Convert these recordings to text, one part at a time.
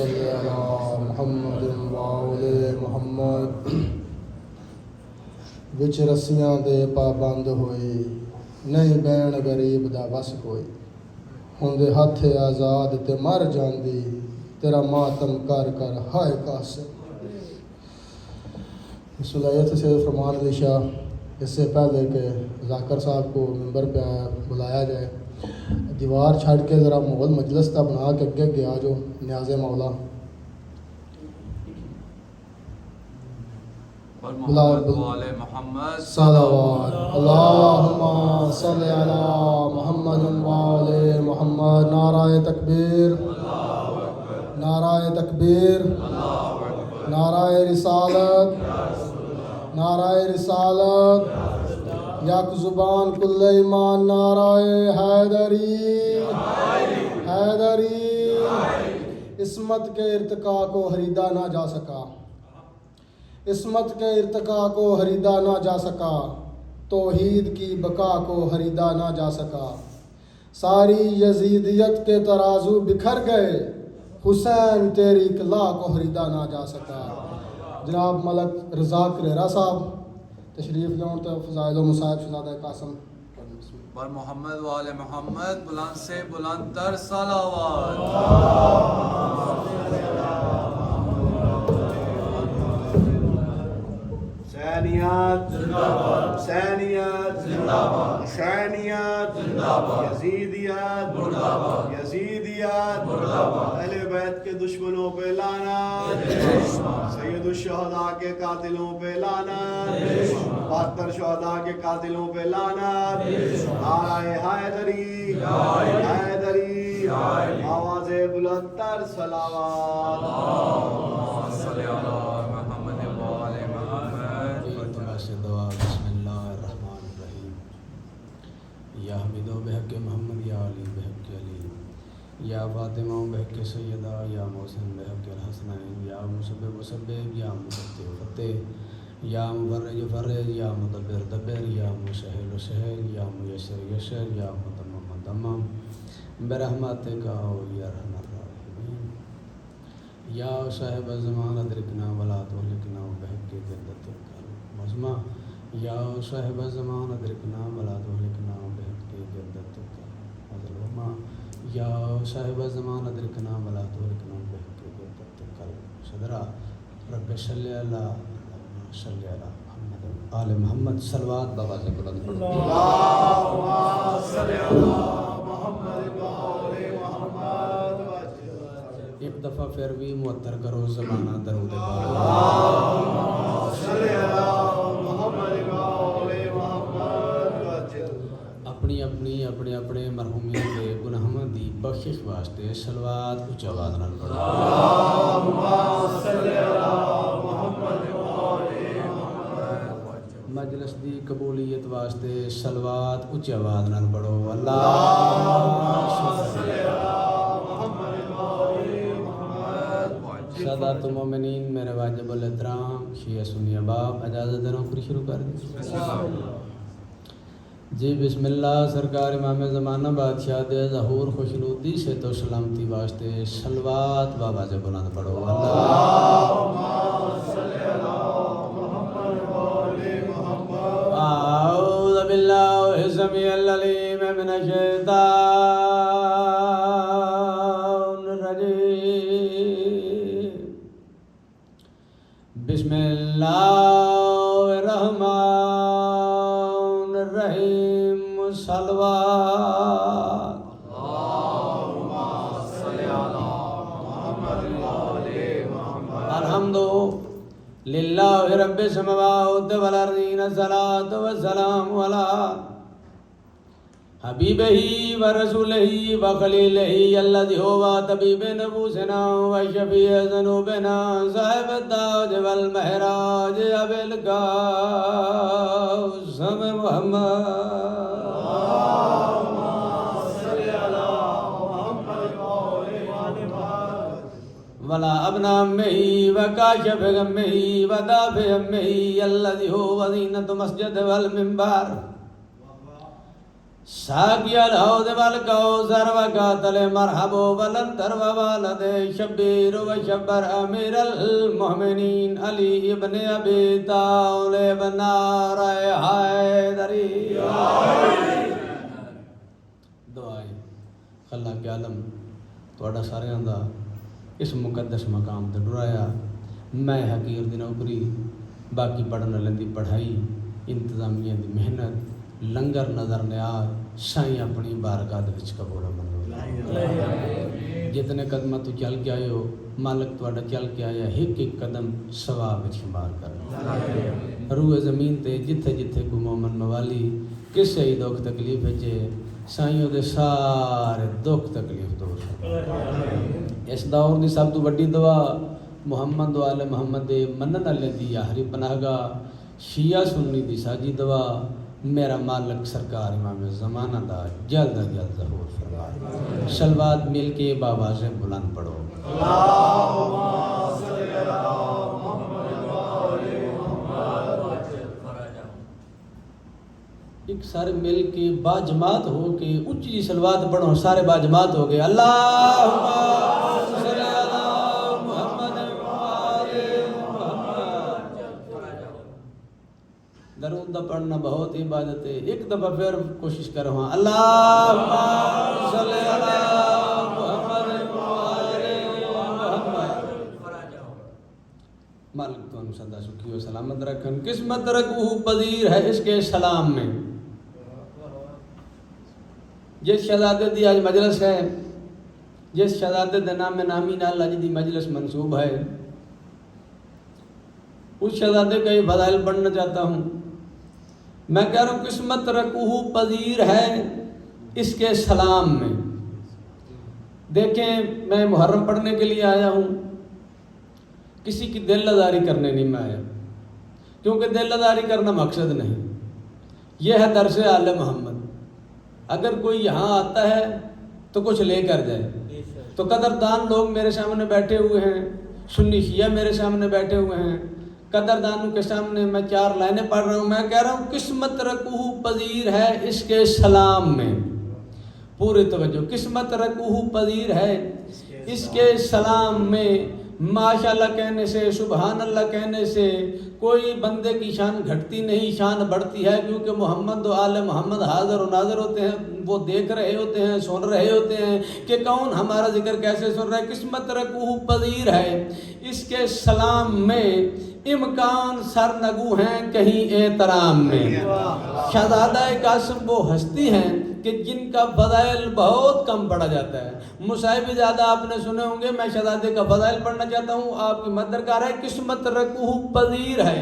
محمد وآل محمد وچ رسیاں دے پابند ہوئے نہیں بین غریب دا وس کوئی ہوندے ہاتھ آزاد تے مر جاندی تیرا ماتم کر کر ہائے قاسم۔ صلاحیت سے فرمان علی شاہ اس سے پہلے کہ ذاکر صاحب کو ممبر پہ بلایا جائے دیوار چھڑ کے ذرا مغل مجلس تا بنا کے اگے گیا جو نیاز مولا محمد صلوات اللہم صلی علی محمد وآل محمد۔ نعرہ تکبیر، نعرہ تکبیر، نعرہ رسالت، نعرہ رسالت، یک زبان کل ایمان نعرہ حیدری، حیدری۔ عصمت کے ارتقاء کو خریدا نہ جا سکا، عصمت کے ارتقاء کو خریدا نہ جا سکا، توحید کی بقا کو خریدا نہ جا سکا۔ ساری یزیدیت کے ترازو بکھر گئے، حسین تیری اقلاع کو خریدا نہ جا سکا۔ جناب ملک رضا کریرا صاحب تشریف لون تو فضائل و مصائب شہزادہ قاسم پر محمد وآل محمد بلند سے بلند تر صلوات۔ حسینیت حسینیت حسینیت یزیدیت یزیدیت اہل بیت کے دشمنوں پہ لعنت، سید الشہداء کے قاتلوں پہ لعنت، 72 شہداء کے قاتلوں پہ لعنت۔ نعرہ حیدری حیدری، آواز بلند تر صلوات۔ صلی اللہ محمد وآل محمد۔ دعا بسم اللہ الرحمن الرحیم۔ یا حمید و بحق محمد، یا علی بحق علی، یا فاطمہ بحق سیدہ، یا محسن بحق الحسنین، یا مسبب مسبب، یا مفتح فتح، یا مفرج فرج، یا مدبر دبر، یا مسہل سہل، یا میسر یسر، یا متمم تمام برحمتک یا ارحم الراحمین۔ یا صاحب الزمان ادرکنا ولا تہلکنا بحق جدتک المعظمہ، یا صاحب الزمان ادرکنا ولا تہلکنا بحق جدتک المعظمہ، یا صاحب الزمان ادرکنا ولا تہلکنا بحق جدتک الصدرہ۔ رب صلی علی صلی علی محمد آل محمد۔ صلوات بابا سے بلند پڑھو۔ اللہم صلی علی محمد وآل محمد۔ ایک دفعہ پھر بھی معطر کرو زمانہ درود پاک۔ اللہم صلی علی محمد وآل محمد۔ اپنی اپنی اپنے اپنے مرحومین کے گناہاں دی بخشش واسطے صلوات اونچی آواز نال پڑھو۔ اللہم صلی علی محمد وآل محمد۔ مجلس دی قبولیت واسطے صلوات اونچی آواز نال پڑھو۔ اللہم صلی علی سادات المومنین، میرے واجب الاحترام شیعہ سنی احباب، اجازت دینا پوری شروع کر دیں جی۔ بسم اللہ۔ سرکار امام زمانہ بادشاہ دے ظہور خوشنودی سے تو سلامتی واسطے صلوات بابا سے بلند پڑھو۔ اللہم صلی علی محمد وآل محمد۔ اعوذ باللہ السمیع العلیم من الشیطان بسم اللہ الرحمن الرحیم۔ صلوات۔ اللہم صلی علی محمد وآل محمد۔ الحمد للہ رب السماوات والارضین، الصلاۃ والسلام علی حبیبہ ورسولہ وخلیلہ الذی هو طبیب نفوسنا وشفیع ذنوبنا صاحب التاج والمہراج ابی القاسم محمد۔ اللہم صلی علی محمد وآل محمد۔ ولا ابنا امه وكاشف غمه ودافع امه الذي هو زينة مسجد والمنبر ساقی الحوض والکوثر وقاتل مرحب ولنتر ووالد شبیر وشبر امیر المؤمنین علی ابن ابی طالب نعرہ حیدری دعائیں خلا کے عالم تھوڑا سارے دا اس مقدس مقام تے ڈرایا میں حقیر دی نوکری باقی پڑھن والے دی پڑھائی انتظامیہ دی محنت لنگر نظر نیاز سائیں اپنی بارگاہ دے وچ قبول منظور جتنے قدمہ تو چل کے آئے ہو مالک تواڈا چل کے آیا ایک ایک قدم ثواب وچ شمار کر روح زمین تے جتھے جتھے کو مومن موالی کسے ہی دکھ تکلیف وچ سائیوں دے سارے دکھ تکلیف دور اس دور دی سب تو بڑی دعا محمد و آل محمد دے منن والے دی آخری پناہگاہ شیعہ سنی دی ساجی دعا میرا مالک سرکار امام زمانہ دا جلد از جلد ظہور فرمائے شلوات مل کے بابا سے بلند پڑھو ایک سارے مل کے باجماعت ہو کے اونچی شلوات پڑھو سارے باجماعت ہو گئے اللہم صلی علی محمد وآل محمد درود دا پڑھنا بہت عبادت ہے ایک دفعہ پھر کوشش کرو ہاں اللہم صلی علی محمد وآل محمد مالک تو سدا سکھی و سلامت رکھن قسمت رکھو پذیر ہے اس کے سلام میں جس شہزادے دی آج مجلس ہے جس شہزادے دے نام میں نامی نال آج دی مجلس منصوب ہے اس شہزادے کا یہ فضائل پڑھنا چاہتا ہوں میں کہہ رہا ہوں قسمت رکوہ پذیر ہے اس کے سلام میں دیکھیں میں محرم پڑھنے کے لیے آیا ہوں کسی کی دل لزاری کرنے نہیں میں آیا کیونکہ دل لزاری کرنا مقصد نہیں یہ ہے درس آل محمد اگر کوئی یہاں آتا ہے تو کچھ لے کر جائے تو قدردان لوگ میرے سامنے بیٹھے ہوئے ہیں سنی شیعہ میرے سامنے بیٹھے ہوئے ہیں قدردانوں کے سامنے میں 4 لائنیں پڑھ رہا ہوں میں کہہ رہا ہوں قسمت رکوہ پذیر ہے اس کے سلام میں پوری توجہ قسمت رکوہ پذیر ہے اس کے سلام میں ماشاءاللہ کہنے سے سبحان اللہ کہنے سے کوئی بندے کی شان گھٹتی نہیں شان بڑھتی ہے کیونکہ محمد و آل محمد حاضر و ناظر ہوتے ہیں وہ دیکھ رہے ہوتے ہیں سن رہے ہوتے ہیں کہ کون ہمارا ذکر کیسے سن رہا ہے قسمت رکوہ پذیر ہے اس کے سلام میں امکان سرنگو ہیں کہیں احترام میں شہزادہ قاسم وہ ہستی ہیں کہ جن کا فضائل بہت کم پڑھا جاتا ہے مصاحب زیادہ آپ نے سنے ہوں گے میں شہزادے کا فضائل پڑھنا چاہتا ہوں آپ کی مدد درکار ہے قسمت رکوہ پذیر ہے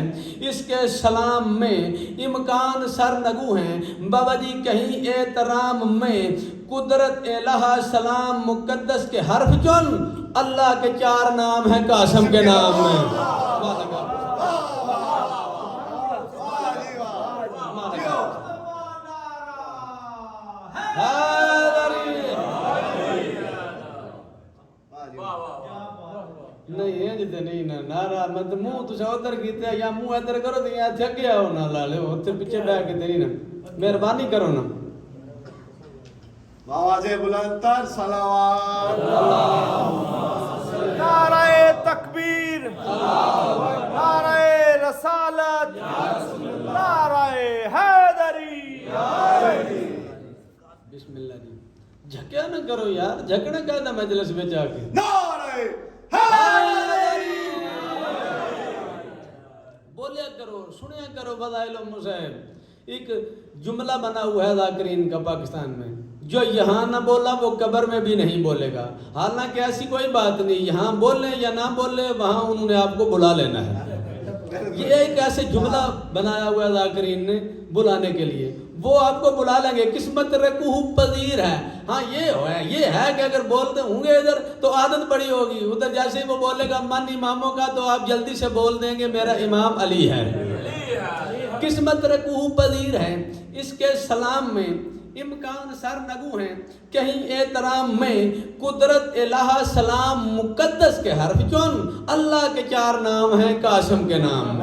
اس کے سلام میں امکان سرنگو ہیں بابا جی کہیں احترام میں قدرت الہ سلام مقدس کے حرف چن اللہ کے 4 نام ہیں قاسم کے نام میں نہیں ہے جتے نہیں نا نارا مت منہ تو ادھر کیتے یا منہ ادھر کرو تے یا تھک گیا ہو نہ لا لے اوتھے پیچھے بیٹھ کے تیری نا مہربانی کرو نا آواز بلند تر صلوات نعرہ تکبیر نعرہ رسالت نعرہ حیدری بسم اللہ جی جھکیا نہ کرو یار جھکنا کہتا مجلس میں جا کے نعرہ حیدری بولیا کرو سنیا کرو فضائل و مصائب ایک جملہ بنا ہوا ہے ذاکرین کا پاکستان میں جو یہاں نہ بولا وہ قبر میں بھی نہیں بولے گا حالانکہ ایسی کوئی بات نہیں یہاں بولیں یا نہ بولیں وہاں انہوں نے آپ کو بلا لینا ہے یہ ایک ایسے جملہ بنایا ہوا ہے ذاکرین نے بلانے کے لیے وہ آپ کو بلا لیں گے قسمت رکوہ پذیر ہے ہاں یہ ہے کہ اگر بولتے ہوں گے ادھر تو عادت بڑی ہوگی ادھر جیسے ہی وہ بولے گا من اماموں کا تو آپ جلدی سے بول دیں گے میرا امام علی ہے قسمت رکوہ پذیر ہے اس کے سلام میں امکان سرنگو ہیں کہیں احترام میں قدرت الہ سلام مقدس کے حرف چن اللہ کے 4 نام ہیں قاسم کے نام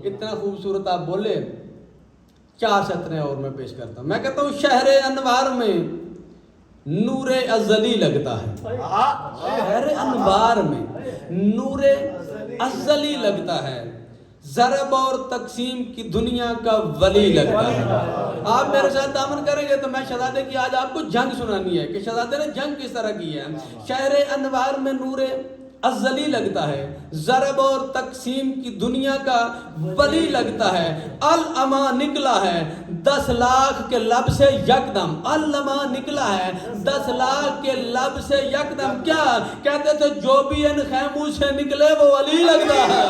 اتنا خوبصورت آپ بولے 4 سطریں اور میں پیش کرتا ہوں. میں کہتا ہوں شہر انوار میں نور ازلی لگتا ہے. شہر انوار میں نور ازلی لگتا ہے. ضرب اور تقسیم کی دنیا کا ولی لگتا ہے. آپ میرے ساتھ دامن کریں گے تو میں شہزادے کی آج آپ کو جنگ سنانی ہے کہ شہزادے نے جنگ کس طرح کی ہے. شہر انوار میں نور ازلی لگتا ہے. ضرب اور تقسیم کی دنیا کا ولی لگتا ہے. العما نکلا ہے 10 لاکھ کے لب سے یکدم. العما نکلا ہے 10 لاکھ کے لب سے یکدم. کیا کہتے تھے؟ جو بھی ان خیموں سے نکلے وہ ولی لگتا ہے.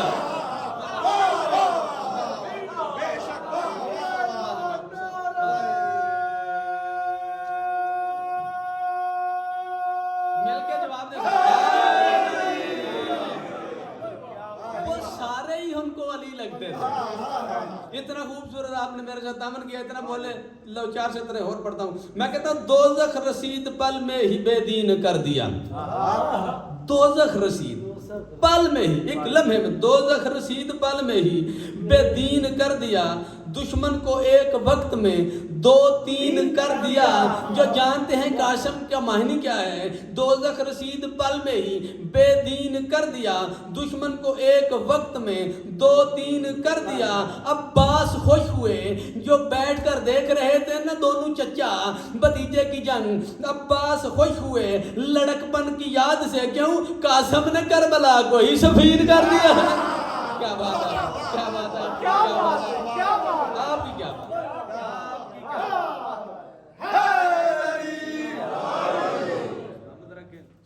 مل کے جواب دے وہ سارے ہی ان کو ولی لگتے تھے. اتنا خوبصورت آپ نے میرے ساتھ دامن کیا. اتنا بولے لو 4 سطریں اور پڑھتا ہوں. میں کہتا ہوں دوزخ رسید پل میں ہی بے دین کر دیا. دوزخ رسید پل میں ہی، ایک لمحے میں دوزخ رسید پل میں ہی بے دین کر دیا. دشمن کو ایک وقت میں 2-3 کر دیا. جو جانتے ہیں قاسم کا معنی کیا ہے، دوزخ رسید پل میں ہی بے دین کر دیا. دشمن کو ایک وقت میں 2-3 کر دیا. عباس خوش ہوئے جو بیٹھ کر دیکھ رہے تھے نا دونوں چچا بھتیجے کی جنگ. عباس خوش ہوئے لڑکپن کی یاد سے. کیوں؟ قاسم نے کربلا کو ہی سفید کر دیا. کیا بات ہے، کیا بات ہے، کیا بات ہے، کیا بات ہے. آپ کی کیا بات ہے.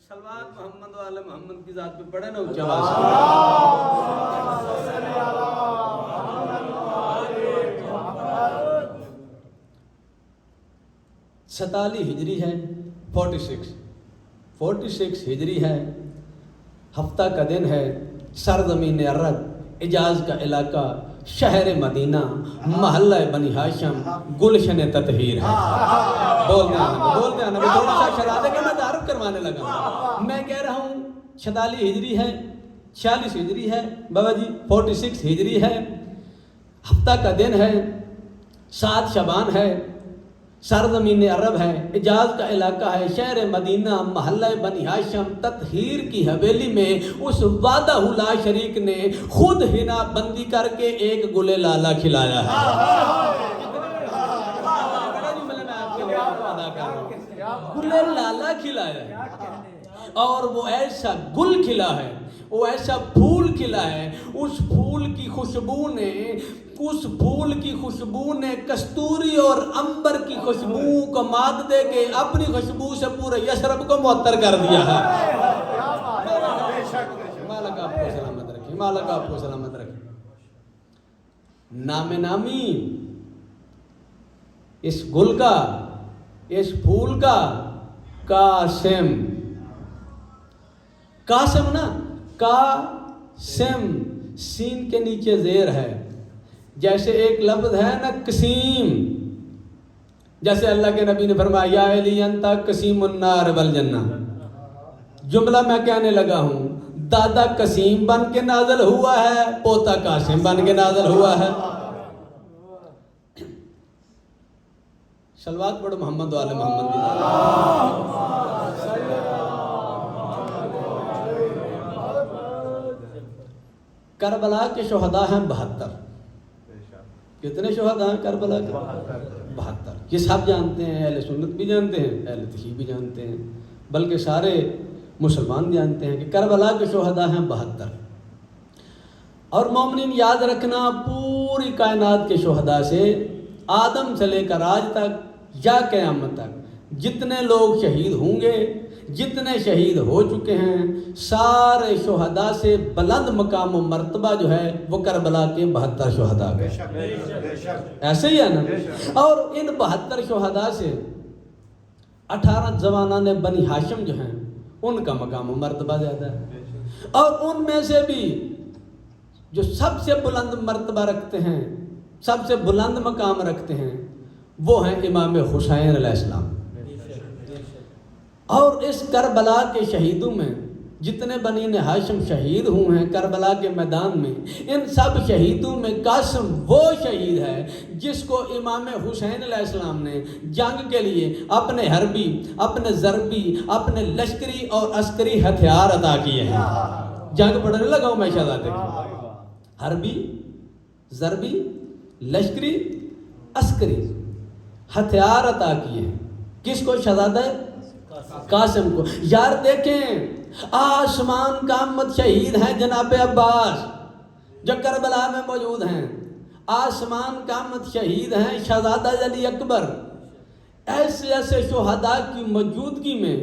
صلوات محمد و آل محمد کی ذات پہ پڑھے نا اونچی آواز سے. 47 ہجری ہے. 46 ہجری ہے. ہفتہ کا دن ہے. سرزمین عرب، حجاز کا علاقہ، شہر مدینہ، محلہ بنی ہاشم، گلشن تطہیر ہے. بولتے ہیں نا تھوڑا سا شرادے کا میں تعارف کروانے لگا. میں کہہ رہا ہوں 46 ہجری ہے، 46 ہجری ہے بابا جی، 46 ہجری ہے. ہفتہ کا دن ہے، 7 شعبان ہے. سرزمین عرب ہے، حجاز کا علاقہ ہے، شہر مدینہ، محلہ بنی ہاشم، تطہیر کی حویلی میں اس وعدہ لا شریک نے خود ہنا بندی کر کے ایک گل لالا کھلایا ہے. گل لالا کھلایا ہے. اور وہ ایسا گل کھلا ہے، وہ ایسا پھول کھلا ہے. اس پھول کی خوشبو نے کستوری اور عنبر کی خوشبو کو مات دے کے اپنی خوشبو سے پورے یثرب کو معطر کر دیا ہے. مالک آپ کو سلامت رکھے، مالک آپ کو سلامت رکھے. نام نامی اس گل کا، اس پھول کا قاسم. قاسم نا، قاسم سین کے نیچے زیر ہے. جیسے ایک لفظ ہے نا قسیم، جیسے اللہ کے نبی نے فرمایا یا علی انتا قسیم النار والجنہ. جملہ میں کہنے لگا ہوں، دادا قسیم بن کے نازل ہوا ہے، پوتا قاسم بن کے نازل ہوا ہے. صلوات پڑھو محمد و آل محمد کی. کربلا کے شہداء ہیں 72. کتنے شہداء ہیں کربلا کے؟ 72. یہ سب جانتے ہیں، اہل سنت بھی جانتے ہیں، اہل تشیع بھی جانتے ہیں، بلکہ سارے مسلمان جانتے ہیں کہ کربلا کے شہداء ہیں 72. اور مومنین یاد رکھنا، پوری کائنات کے شہداء سے آدم سے لے کر آج تک یا قیامت تک جتنے لوگ شہید ہوں گے، جتنے شہید ہو چکے ہیں، سارے شہداء سے بلند مقام و مرتبہ جو ہے وہ کربلا کے 72 شہداء کے. ایسے ہی ہے نا. اور ان 72 شہداء سے 18 جوانان بنی ہاشم جو ہیں ان کا مقام و مرتبہ زیادہ ہے. اور ان میں سے بھی جو سب سے بلند مرتبہ رکھتے ہیں، سب سے بلند مقام رکھتے ہیں، وہ ہیں امام حسین علیہ السلام. اور اس کربلا کے شہیدوں میں جتنے بنین ہاشم شہید ہوئے ہیں کربلا کے میدان میں، ان سب شہیدوں میں قاسم وہ شہید ہے جس کو امام حسین علیہ السلام نے جنگ کے لیے اپنے حربی، اپنے ضربی، اپنے لشکری اور عسکری ہتھیار عطا کیے ہیں۔ جنگ پڑھنے لگا ہوں میں شہزادے کی، حربی، ضربی، لشکری، عسکری ہتھیار عطا کیے ہیں۔ کس کو؟ شہزادہ قاسم کو۔ یار دیکھیں، آسمان کا امت شہید ہیں جناب عباس جو کربلا میں موجود ہیں، آسمان کا امت شہید ہیں شہزادہ علی اکبر۔ ایسے ایسے شہداء کی موجودگی میں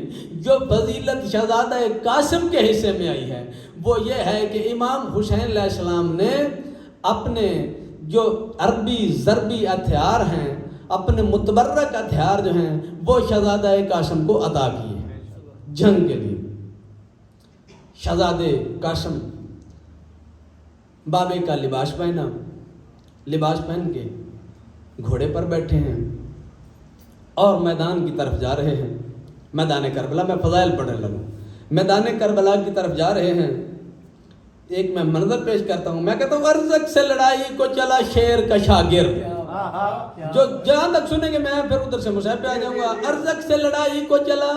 جو فضیلت شہزادہ قاسم کے حصے میں آئی ہے وہ یہ ہے کہ امام حسین علیہ السلام نے اپنے جو عربی ضربی ہتھیار ہیں، اپنے متبرک ہتھیار جو ہیں وہ شہزادہ قاسم کو عطا کیے ہیں جنگ کے لیے۔ شہزادے قاسم بابے کا لباس پہنا، لباس پہن کے گھوڑے پر بیٹھے ہیں اور میدان کی طرف جا رہے ہیں۔ میدان کربلا میں فضائل پڑھنے لگوں، میدان کربلا کی طرف جا رہے ہیں۔ ایک میں منظر پیش کرتا ہوں، میں کہتا ہوں ارزق سے لڑائی کو چلا شیر کا شاگرد، جو جہاں تک سنیں گے میں پھر ادھر سے مصحف پہ آ جاؤں گا۔ ارزق سے لڑائی کو چلا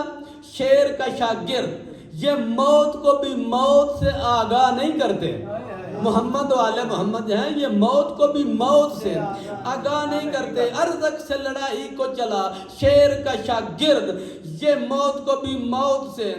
شیر کا شاگرد، یہ موت کو بھی موت سے آگاہ نہیں کرتے۔ محمد و آل محمد ہیں، یہ موت کو بھی موت سے آگاہ نہیں کرتے۔ ارزق سے لڑائی کو چلا شیر کا شاگرد، یہ موت کو بھی موت سے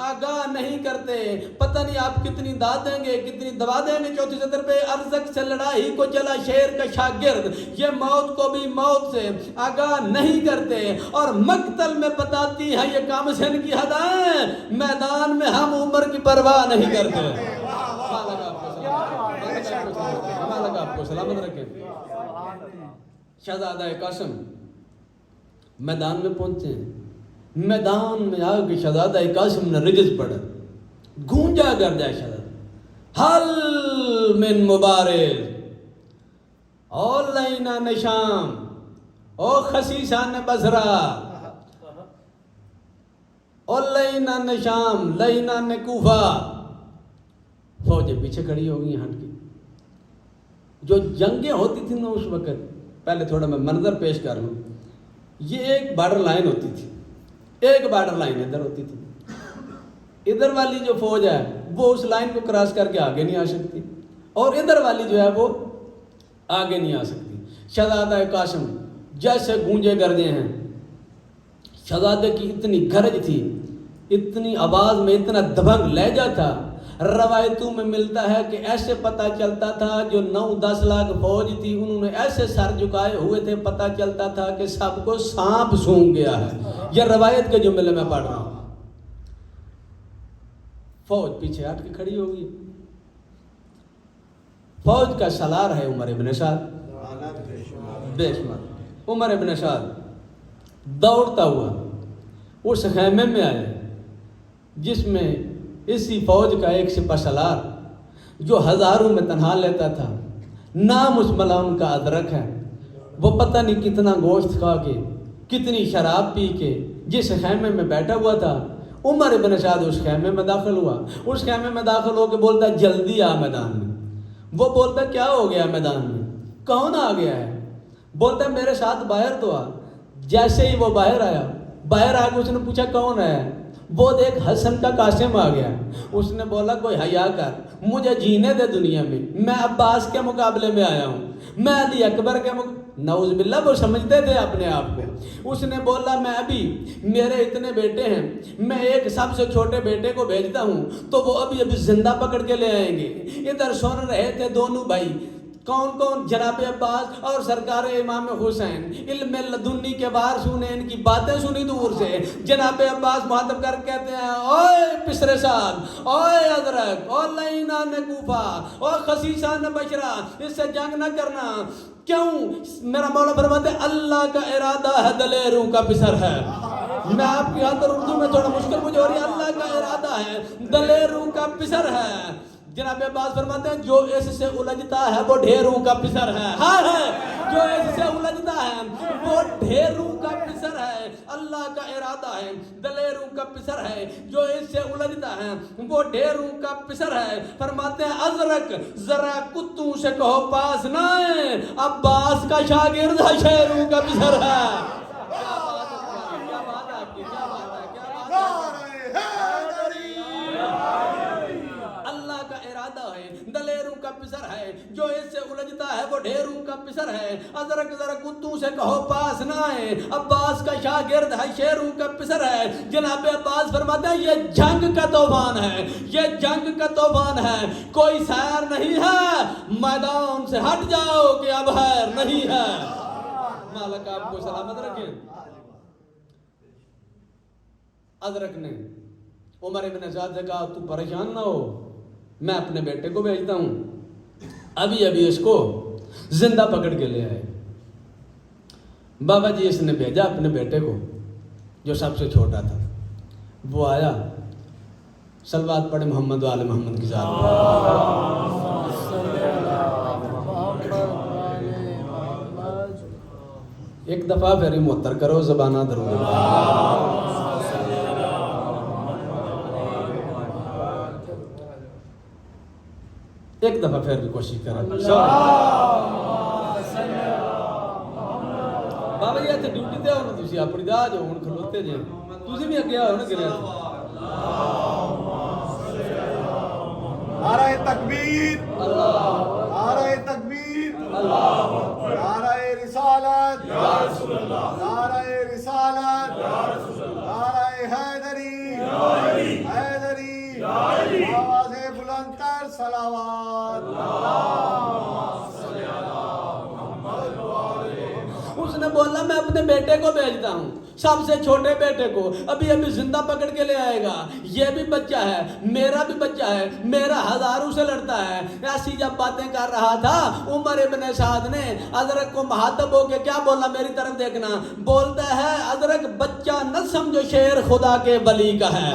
آگاہ نہیں کرتے۔ پتہ نہیں آپ کتنی داد دیں گے، کتنی دبا دیں گے چوتھی سطر پہ۔ ارزق سے لڑائی کو چلا شیر کا شاگرد، یہ موت کو بھی موت سے آگاہ نہیں کرتے۔ اور مقتل میں بتاتی ہے یہ کام سن کی حدائیں، میدان میں ہم عمر کی پرواہ نہیں کرتے۔ آپ کو سلامت رکھیں۔ شہزادہ قاسم میدان میں پہنچے ہیں، میدان میں آ کے شہزادہ قاسم نے رجز پڑھا، گونجا کر جائے شہزادہ، حل من مبارز او لینان شام او خسیسان بصرہ او لینان شام لینان کوفہ۔ فوجیں پیچھے کھڑی ہو گئی ہٹ کی۔ جو جنگیں ہوتی تھیں نا اس وقت، پہلے تھوڑا میں منظر پیش کر لوں، یہ ایک بارڈر لائن ہوتی تھی، ایک بارڈر لائن ادھر ہوتی تھی، ادھر والی جو فوج ہے وہ اس لائن کو کراس کر کے آگے نہیں آ سکتی، اور ادھر والی جو ہے وہ آگے نہیں آ سکتی۔ شہزادہ قاسم جیسے گونجے گردے ہیں، شہزادے کی اتنی گرج تھی، اتنی آواز میں اتنا دبنگ لہجہ تھا، روایتوں میں ملتا ہے کہ ایسے پتہ چلتا تھا جو 9-10 لاکھ فوج تھی انہوں نے ایسے سر جھکائے ہوئے تھے، پتہ چلتا تھا کہ سب کو سانپ سونگ گیا ہے۔ یہ روایت کے جملے میں پڑھ رہا ہوں۔ فوج پیچھے ہٹ کے کھڑی ہو گئی۔ فوج کا سالار ہے عمر ابن سعد، بے شمار عمر ابن سعد دوڑتا ہوا اس خیمے میں آیا جس میں اسی فوج کا ایک سپہ سالار جو ہزاروں میں تنہا لیتا تھا، نام اس ملعون کا ادرک ہے، وہ پتہ نہیں کتنا گوشت کھا کے، کتنی شراب پی کے جس خیمے میں بیٹھا ہوا تھا، عمر ابن سعد اس خیمے میں داخل ہوا۔ اس خیمے میں داخل ہو کے بولتا جلدی آ میدان میں۔ وہ بولتا کیا ہو گیا میدان میں، کون آ گیا ہے؟ بولتا میرے ساتھ باہر تو آ۔ جیسے ہی وہ باہر آیا، باہر آ کے اس نے پوچھا کون ہے؟ وہ دیکھ حسن کا قاسم آ گیا۔ اس نے بولا کوئی حیا کر، مجھے جینے دے دنیا میں عباس کے مقابلے میں آیا ہوں، میں علی اکبر کے نعوذ باللہ وہ سمجھتے تھے اپنے آپ کو۔ اس نے بولا میں ابھی میرے اتنے بیٹے ہیں، میں ایک سب سے چھوٹے بیٹے کو بھیجتا ہوں تو وہ ابھی زندہ پکڑ کے لے آئیں گے۔ ادھر سن رہے تھے دونوں بھائی، کون کون؟ جناب عباس اور سرکار امام حسین۔ علم لدنی کے باہر سنے ان کی باتیں سنی دور سے۔ جناب عباس مخاطب کر کہتے ہیں اوے پسر سعد، اوے ادرک، او لینان کوفہ، او خسیسان بشرہ، اس سے جنگ نہ کرنا۔ کیوں؟ میرا مولا فرماتے ہیں اللہ کا ارادہ ہے دلیروں کا پسر ہے۔ میں آپ کی خاطر اردو میں تھوڑا مشکل مجھے ہو رہی ہے، اللہ کا ارادہ ہے دلیروں کا پسر ہے۔ جناب عباس فرماتے ہیں جو اس سے الجھتا ہے وہ ڈھیروں کا پسر ہے۔ ہاں ہے جو اس سے الجھتا ہے وہ ڈھیروں کا پسر پسر ہے، اللہ کا ارادہ ہے، دلیروں کا پسر ہے، جو اس سے الجھتا ہے وہ ڈھیروں کا پسر ہے۔ فرماتے ہیں ازرق ذرا کتوں سے کہو پاس نہ آئے، عباس کا شاگرد ہے، شیروں کا پسر ہے۔ اللہ کا ارادہ ہے، دلیروں کا پسر ہے، جو اس سے الجھتا ہے وہ ڈھیروں کا پسر ہے۔ ازرق ذرا کتوں سے کہو پاس نہ آئے، عباس کا شاگرد ہے، شیروں کا پسر ہے۔ جناب عباس فرماتے ہیں یہ جنگ کا طوفان ہے، یہ جنگ کا طوفان ہے، کوئی سیر نہیں ہے، میدان سے ہٹ جاؤ کہ اب خیر نہیں ہے۔ مالک آپ کو سلامت رکھیں۔ ازرق نے عمر ابن سعد سے کہا تو پریشان نہ ہو، میں اپنے بیٹے کو بھیجتا ہوں، ابھی اس کو زندہ پکڑ کے لے آئے۔ بابا جی اس نے بھیجا اپنے بیٹے کو جو سب سے چھوٹا تھا، وہ آیا، صلوات پڑھے محمد و آل محمد کی ذات ایک دفعہ پھر معطر کرو زبانہ درود۔ ایک دفعہ پھر بھی کوشش کریں۔ بابا جی اتنے ڈیوٹی تے ہونا، تسی اپنی دا جو ہن کھلوتے جے، تسی بھی اگے آؤ نا گرے۔ نعرہ تکبیر، نعرہ تکبیر، نعرہ رسالت، نعرہ رسالت، نعرہ حیدری، حیدری، آواز بلند تر صلوات۔ اس نے بولا میں اپنے بیٹے کو بھیجتا ہوں، سب سے چھوٹے بیٹے کو، ابھی زندہ پکڑ کے لے آئے گا، یہ بھی بچہ ہے، میرا بھی بچہ ہے، میرا ہزاروں سے لڑتا ہے۔ ایسی جب باتیں کر رہا تھا عمر ابن سعد نے ازرق کو مخاطب ہو کے کیا بولا، میری طرف دیکھنا، بولتا ہے ازرق بچہ نہ سمجھو شیر خدا کے ولی کا ہے،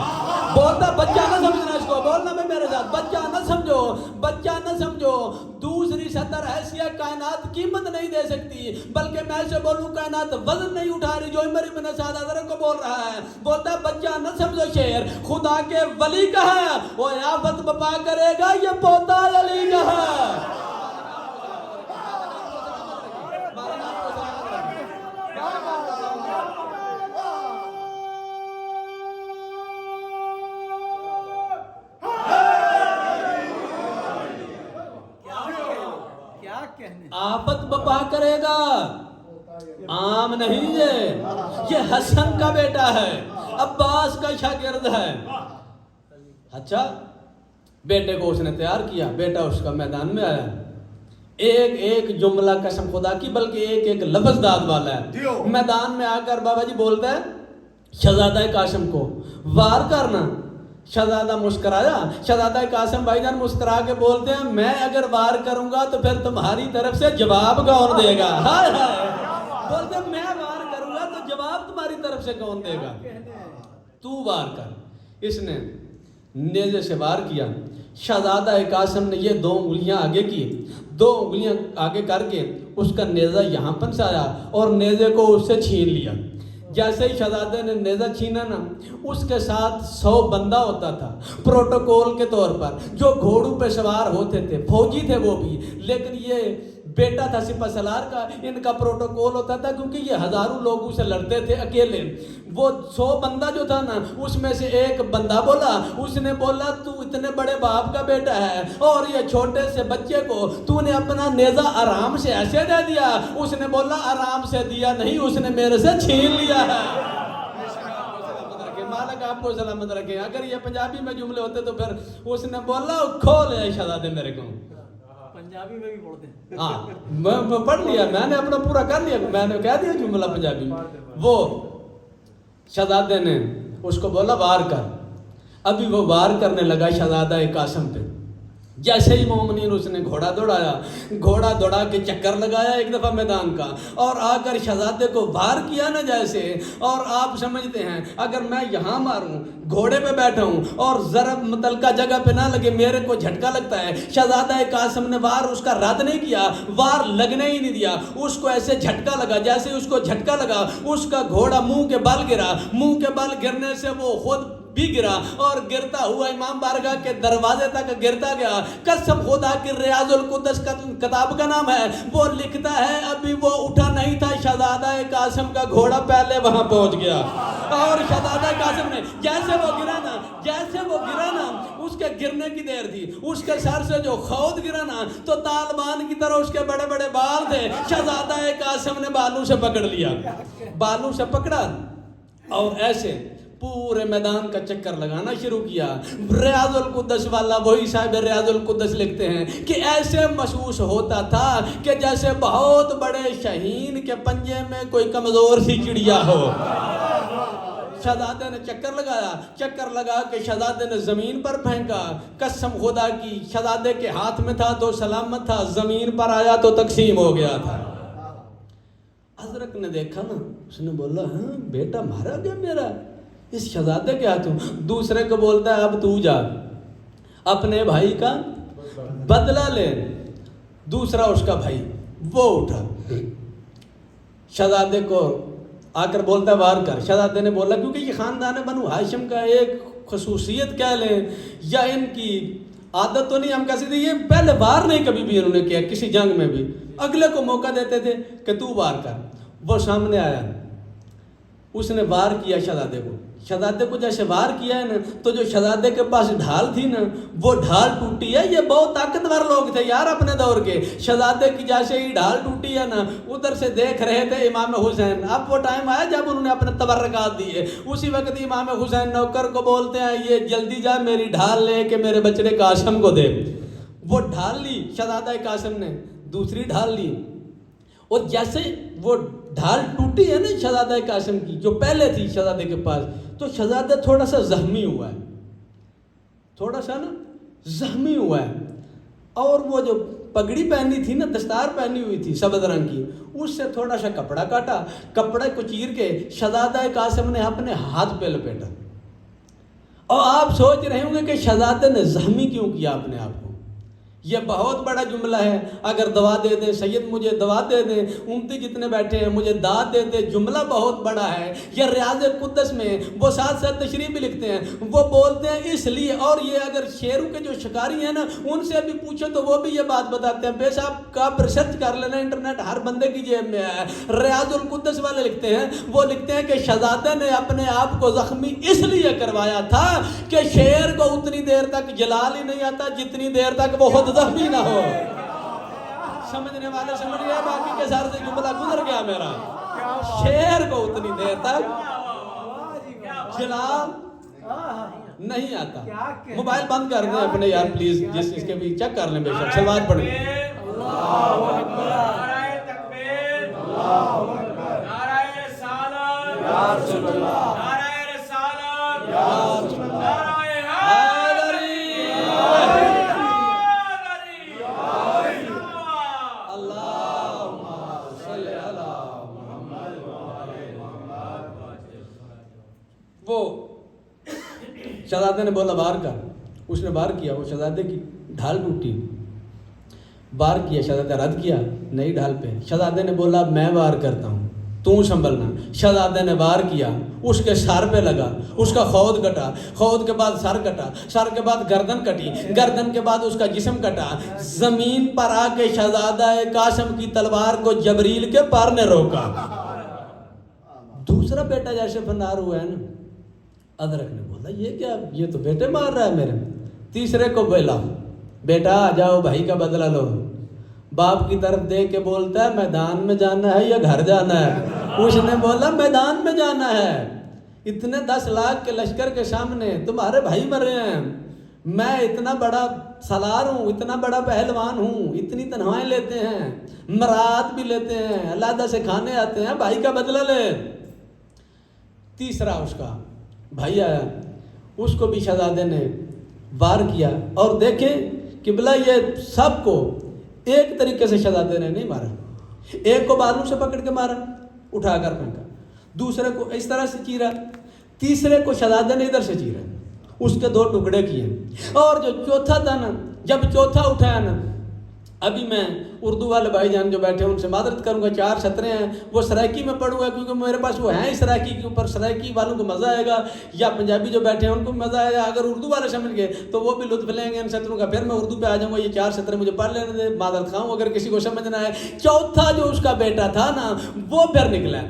بولتا بچہ نہ سمجھنا اس کو، بولنا میں میرے ساتھ، بچہ نہ سمجھو، بچہ نہ سمجھو، دوسری سطر حیثیت کائنات قیمت نہیں دے سکتی، بلکہ میں سے بولوں کائنات وزن نہیں اٹھا رہی، جو عمر ابن سعد حضرت کو بول رہا ہے، بولتا ہے بچہ نہ سمجھو شیر خدا کے ولی کا ہے، وہ آفت بپا کرے گا یہ پوتا علی کا ہے۔ آفت بپا کرے گا، عام نہیں یہ حسن کا بیٹا ہے، عباس کا شاگرد ہے۔ اچھا بیٹے کو اس نے تیار کیا، بیٹا اس کا میدان میں آیا، ایک ایک جملہ قسم خدا کی بلکہ ایک ایک لفظ داد والا ہے۔ میدان میں آ کر بابا جی بولتا ہے شہزادہ قاسم کو وار کرنا، شہزادہ مسکرایا، شہزادہ قاسم بھائی جان مسکرا کے بولتے ہیں میں اگر وار کروں گا تو پھر تمہاری طرف سے جواب کون دے گا؟ ہائے ہائے، بولتے ہیں میں وار کروں گا تو جواب تمہاری طرف سے کون دے گا؟ تو وار کر۔ اس نے نیزے سے وار کیا، شہزادہ قاسم نے یہ 2 انگلیاں آگے کی، 2 انگلیاں آگے کر کے اس کا نیزہ یہاں پھنسایا اور نیزے کو اس سے چھین لیا۔ جیسے ہی شہزادے نے نیزہ چھینا نا، اس کے ساتھ 100 بندہ ہوتا تھا پروٹوکول کے طور پر، جو گھوڑوں پہ سوار ہوتے تھے، فوجی تھے وہ بھی، لیکن یہ بیٹا تھا سپہ سالار کا، ان کا پروٹوکول ہوتا تھا کیونکہ یہ ہزاروں لوگوں سے لڑتے تھے اکیلے۔ وہ 100 بندہ جو تھا نا، اس میں سے ایک بندہ بولا، اس نے بولا تو اتنے بڑے باپ کا بیٹا ہے اور یہ چھوٹے سے بچے کو تو نے اپنا نیزہ آرام سے ایسے دے دیا؟ اس نے بولا آرام سے دیا نہیں، اس نے میرے سے چھین لیا ہے۔ مالک آپ کو سلامت رکھے۔ اگر یہ پنجابی میں جملے ہوتے تو پھر اس نے بولا کھول ہے شہزادے میرے کو، پنجابی میں بھی بولتے ہیں۔ ہاں میں پڑھ لیا، میں نے اپنا پورا کر لیا، میں نے کہہ دیا جملہ پنجابی میں۔ وہ شہزادے نے اس کو بولا وار کر، ابھی وہ وار کرنے لگا شہزادہ قاسم پہ، جیسے ہی مومنین اس نے گھوڑا دوڑا کے چکر لگایا ایک دفعہ میدان کا، اور آ کر شہزادے کو وار کیا نا جیسے، اور آپ سمجھتے ہیں اگر میں یہاں ماروں، گھوڑے پہ بیٹھا ہوں اور ضرب متعلقہ جگہ پہ نہ لگے، میرے کو جھٹکا لگتا ہے، شہزادہ قاسم نے وار اس کا رد نہیں کیا، وار لگنے ہی نہیں دیا، اس کو ایسے جھٹکا لگا، جیسے اس کو جھٹکا لگا اس کا گھوڑا منہ کے بل گرا، منہ کے بل گرنے سے وہ خود بھی گرا، اور گرتا ہوا امام بارگاہ کے دروازے تک گرتا گیا۔ قسم خدا کی ریاض القدس کتاب کا نام ہے، وہ لکھتا ہے ابھی وہ اٹھا نہیں تھا، شہزادہ قاسم کا گھوڑا پہلے وہاں پہنچ گیا، اور شہزادہ قاسم نے جیسے وہ گرا نا اس کے گرنے کی دیر تھی، اس کے سر سے جو خود گرا نا تو طالبان کی طرح اس کے بڑے بڑے بال تھے، شہزادہ قاسم نے بالوں سے پکڑ لیا، بالوں سے پکڑا اور ایسے پورے میدان کا چکر لگانا شروع کیا۔ ریاض القدس والا وہی صاحب ریاض القدس لکھتے ہیں کہ ایسے محسوس ہوتا تھا کہ جیسے بہت بڑے شاہین کے پنجے میں کوئی کمزور سی چڑیا ہو۔ شہزادے نے چکر لگا کے شہزادے نے زمین پر پھینکا، قسم خدا کی شہزادے کے ہاتھ میں تھا تو سلامت تھا، زمین پر آیا تو تقسیم ہو گیا تھا۔ حضرت نے دیکھا نا، اس نے بولا ہاں بیٹا مارا گیا میرا اس شہزادے کے ہاتھوں۔ دوسرے کو بولتا ہے اب تو جا اپنے بھائی کا بدلہ لے۔ دوسرا اس کا بھائی وہ اٹھا، شہزادے کو آ کر بولتا ہے وار کر۔ شہزادے نے بولا کیونکہ یہ خاندان بنو ہاشم کا ایک خصوصیت کہہ لیں یا ان کی عادت تو نہیں، ہم کہہ سکتے یہ پہلے وار نہیں کبھی بھی انہوں نے کیا، کسی جنگ میں بھی اگلے کو موقع دیتے تھے کہ تو وار کر۔ وہ سامنے آیا، اس نے وار کیا شہزادے کو جیسے وار کیا ہے نا تو جو شہزادے کے پاس ڈھال تھی نا وہ ڈھال ٹوٹی ہے۔ یہ بہت طاقتور لوگ تھے یار اپنے دور کے۔ شہزادے کی جیسے ہی ڈھال ٹوٹی ہے نا ادھر سے دیکھ رہے تھے امام حسین۔ اب وہ ٹائم آیا جب انہوں نے اپنے تبرکات دیے، اسی وقت امام حسین نوکر کو بولتے ہیں یہ جلدی جا میری ڈھال لے کے میرے بچڑے قاسم کو دے۔ وہ ڈھال لی شہزادہ قاسم نے، دوسری ڈھال لی، اور جیسے وہ ڈھال ٹوٹی ہے نا شہزادہ قاسم کی جو پہلے تھی شہزادے کے پاس، تو شہزادہ تھوڑا سا زخمی ہوا ہے، اور وہ جو پگڑی پہنی تھی نا، دستار پہنی ہوئی تھی سبز رنگ کی، اس سے تھوڑا سا کپڑا کاٹا، کپڑے کو چیر کے شہزادہ قاسم نے اپنے ہاتھ پہ لپیٹا۔ اور آپ سوچ رہے ہوں گے کہ شہزادے نے زخمی کیوں کیا اپنے آپ کو؟ یہ بہت بڑا جملہ ہے، اگر دوا دے دیں سید مجھے دوا دے دیں، امتی جتنے بیٹھے ہیں مجھے داد دے دیں، جملہ بہت بڑا ہے۔ یہ ریاض القدس میں وہ ساتھ تشریح بھی لکھتے ہیں، وہ بولتے ہیں اس لیے، اور یہ اگر شیروں کے جو شکاری ہیں نا ان سے بھی پوچھو تو وہ بھی یہ بات بتاتے ہیں، بے صاحب کا آپ ریسرچ کر لینا، انٹرنیٹ ہر بندے کی جیب میں ہے۔ ریاض القدس والے لکھتے ہیں، وہ لکھتے ہیں کہ شہزادے نے اپنے آپ کو زخمی اس لیے کروایا تھا کہ شیر کو اتنی دیر تک جلال ہی نہیں آتا جتنی دیر تک وہ خود زخمی نہ ہو۔ سمجھنے والے سمجھ گئے، باقی کے سارے سے جملہ گزر گیا میرا۔ شیر کو اتنی دیر تک جلال نہیں آتا۔ موبائل بند کر دیں اپنے یار پلیز، جس اس کے بھی چیک کر لیں، بے شک سلوات پڑھیں۔ اللہ اکبر، نعرہ تکبیر، اللہ اکبر، نعرہ رسالت یا رسول اللہ، نعرہ رسالت یا رسول اللہ، نعرہ وہ شہزادے نے بولا وار کر، اس نے وار کیا، وہ شہزادے کی ڈھال ٹوٹی، وار کیا، شہزادہ رد کیا نئی ڈھال پہ۔ شہزادے نے بولا میں وار کرتا ہوں تو سنبھلنا۔ شہزادے نے وار کیا، اس کے سر پہ لگا، اس کا خود کٹا، خود کے بعد سر کٹا، سر کے بعد گردن کٹی، گردن کے بعد اس کا جسم کٹا۔ زمین پر آ کے شہزادہ قاسم کی تلوار کو جبریل کے پر نے روکا۔ دوسرا بیٹا جیسے فنار ہوا ہے نا، ادرک نے بولا یہ کیا، یہ تو بیٹے مار رہا ہے میرے۔ تیسرے کو بولا بیٹا آ جاؤ بھائی کا بدلہ لو۔ باپ کی طرف دیکھ کے بولتا ہے میدان میں جانا ہے یا گھر جانا ہے؟ اس نے بولا میدان میں جانا ہے، اتنے 10 لاکھ کے لشکر کے سامنے تمہارے بھائی مرے ہیں، میں اتنا بڑا سالار ہوں، اتنا بڑا پہلوان ہوں، اتنی تنہائیں لیتے ہیں، مراد بھی لیتے ہیں، علیحدہ سے کھانے آتے ہیں، بھائی کا بدلہ لے۔ تیسرا اس کا بھائی آیا، اس کو بھی شہزادے نے وار کیا، اور دیکھیں قبلہ یہ سب کو ایک طریقے سے شہزادے نے نہیں مارا. ایک کو بالوں سے پکڑ کے مارا, اٹھا کر پھینکا, دوسرے کو اس طرح سے چیرا, تیسرے کو شہزادے نے ادھر سے چیرا, اس کے 2 ٹکڑے کیے. اور جو چوتھا تھا نا, جب چوتھا اٹھایا نا, ابھی میں اردو والے بھائی جان جو بیٹھے ہیں ان سے معذرت کروں گا, 4 سطریں ہیں وہ سرائکی میں پڑھوں گا کیونکہ میرے پاس وہ ہیں ہی سرائکی کے اوپر. سرائکی والوں کو مزہ آئے گا, یا پنجابی جو بیٹھے ہیں ان کو بھی مزہ آئے گا. اگر اردو والے سمجھ گئے تو وہ بھی لطف لیں گے ان سطروں کا. پھر میں اردو پہ آ جاؤں گا, یہ 4 سطریں مجھے پڑھ لینے دے, معذرت خواہ ہوں اگر کسی کو سمجھنا ہے. چوتھا جو اس کا بیٹا تھا نا وہ پھر نکلا.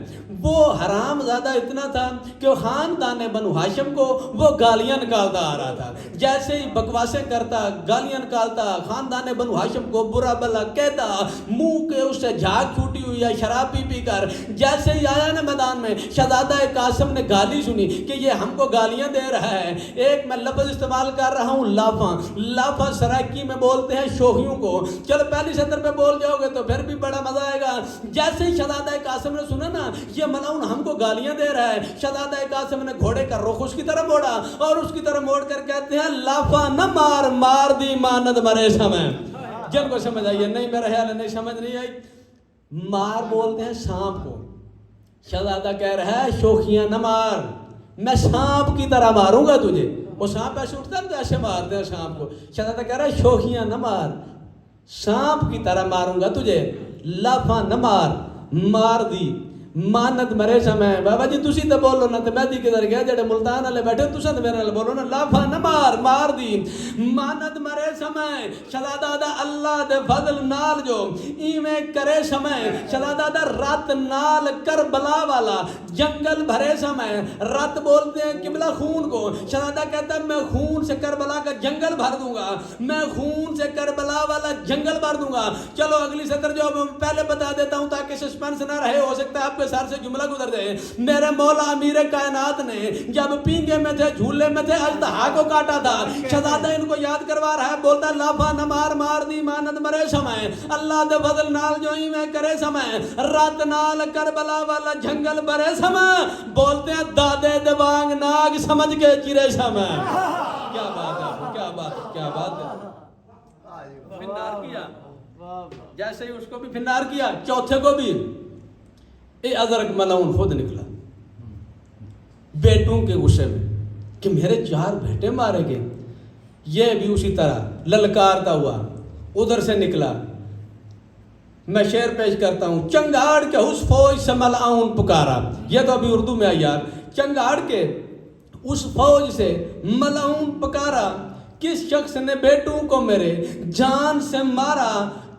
وہ حرام زیادہ اتنا تھا کہ خاندان بنو ہاشم کو وہ گالیاں نکالتا آ رہا تھا. جیسے ہی بکواسیں کرتا, گالیاں نکالتا, خاندان بنو ہاشم کو برا بلا کہتا, منہ کے اس سے جھاگ چھوٹی ہوئی ہے شراب پی پی کر. جیسے ہی آیا نا میدان میں, شہزادہ قاسم نے گالی سنی کہ یہ ہم کو گالیاں دے رہا ہے. ایک میں لفظ استعمال کر رہا ہوں, لافاں. لافاں سرائکی میں بولتے ہیں شوخیوں کو. چلو پہلی سطر پہ بول جاؤ گے تو پھر بھی بڑا مزہ آئے گا. جیسے ہی شہزادہ قاسم نے سنا نا یہ ملعون ہم کو گالیاں دے رہا ہے, شہزادہ قاسم نے گھوڑے کا رخ اس کی طرف موڑا اور اس کی طرف موڑ کر کہتے ہیں لافا نہ مار, مار دی ماند مرے سمے. جن کو سمجھ آئی ہے, نہیں میرا خیال ہے نہیں سمجھ نہیں آئی. مار بولتے ہیں سانپ کو. شہزادہ کہہ رہا ہے شوخیاں نہ مار, میں سانپ کی طرح ماروں گا تجھے. وہ سانپ ایسے اٹھتا ہے تو ایسے مارتے ہیں سانپ کو. شہزادہ کہہ رہا ہے شوخیاں نہ مار, سانپ کی طرح ماروں گا تجھے. لافا نہ مار, مار دی مانت مرے سمے. بابا جی تسی تو بولو نا, تو میں دی کدھر گیا جڑے ملتان والے بیٹھے تساں تو میرے نال بولو نا. لافا نہ مار, مار دی مانت مرے سمے. شہزادہ دا اللہ دے فضل نال جو ایویں کرے سمے. شہزادہ دا رات نال کربلا والا جنگل بھرے سمے. رات بولتے ہیں قبلہ خون کو. شہزادہ کہتا ہے میں خون سے کربلا کا جنگل بھر دوں گا, میں خون سے کربلا والا جنگل بھر دوں گا. چلو اگلی سطر جو پہلے بتا دیتا ہوں تاکہ سسپینس نہ رہے, ہو سکتا ہے آپ کے سر سے جملہ گزر جائے. میرے مولا امیر کائنات نے جب پینگے میں تھے, جھولے میں تھے, اژدہا کو کاٹا تھا. شہزادہ ان کو یاد کروا رہا ہے, بولتا لافا نہ مار, مار دی مانت مرے سمے. اللہ دے فضل نال جو ہی میں کرے سمے. رات نال کربلا والا جنگل بھرے سمے. بولتے ہیں دادے دیوانگ ناگ سمجھ کے چرے سمے. کیا بات ہے, کیا بات, کیا بات ہے. فنار کیا, جیسے ہی اس کو بھی فنار کیا, چوتھے کو بھی. اے ازرق ملعون خود نکلا بیٹوں کے غصے میں کہ میرے 4 بیٹے مارے گئے. یہ بھی اسی طرح للکارتا ہوا ادھر سے نکلا. میں شعر پیش کرتا ہوں. چنگاڑ کے اس فوج سے ملعون پکارا. یہ تو ابھی اردو میں آئی یار. چنگاڑ کے اس فوج سے ملعون پکارا, کس شخص نے بیٹوں کو میرے جان سے مارا.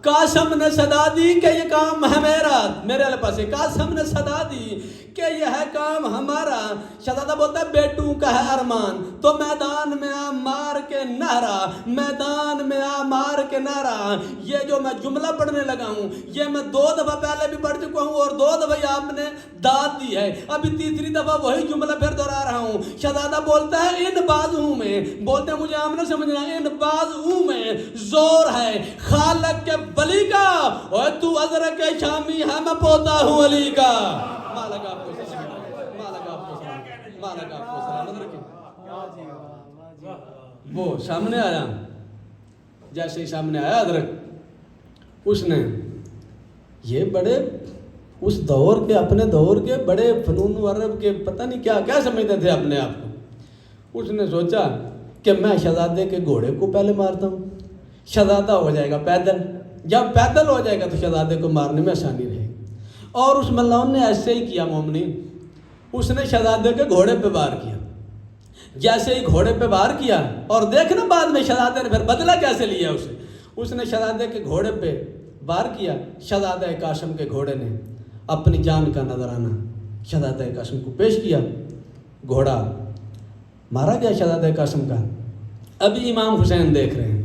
قاسم نے صدا دی کہ یہ کام ہے میرا. میرے والے پاس قاسم نے صدا دی کہ یہ ہے کام ہمارا. شہزادہ بولتا ہے بیٹوں کا ہے ارمان تو میدان میں آ مار کے نہرا, میدان میں آ مار کے نہرا. یہ جو میں جملہ پڑھنے لگا ہوں یہ میں 2 دفعہ پہلے بھی پڑھ چکا ہوں اور 2 دفعہ آپ نے داد دی ہے. ابھی تیسری دفعہ وہی جملہ پھر دہرا رہا ہوں. شہزادہ بولتا ہے ان بازوں میں, بولتے ہیں مجھے آپ نے سمجھنا, ان بازوں میں زور ہے خالق کے ولی کا. اور تو ازرق شامی ہے میں پوتا ہوں علی کا. مالک آپ کو سلام, مالک آپ کو سلام, مالک آپ کو سلام. وہ سامنے آیا, جیسے ہی سامنے آیا ادرک, اس نے یہ بڑے اس دور کے, اپنے دور کے بڑے فنون ورب کے پتہ نہیں کیا کیا سمجھتے تھے اپنے آپ کو. اس نے سوچا کہ میں شہزادے کے گھوڑے کو پہلے مارتا ہوں, شہزادہ ہو جائے گا پیدل. جب پیدل ہو جائے گا تو شہزادے کو مارنے میں آسانی رہے گی. اور اس ملعون نے ایسے ہی کیا مومنین. اس نے شہزادے کے گھوڑے پہ وار کیا. جیسے ہی گھوڑے پہ وار کیا, اور دیکھنا بعد میں شہزادے نے پھر بدلہ کیسے لیا اسے. اس نے شہزادے کے گھوڑے پہ وار کیا. شہزادہ قاسم کے گھوڑے نے اپنی جان کا نذرانہ شہزادہ قاسم کو پیش کیا. گھوڑا مارا گیا شہزادہ قاسم کا. ابھی امام حسین دیکھ رہے ہیں.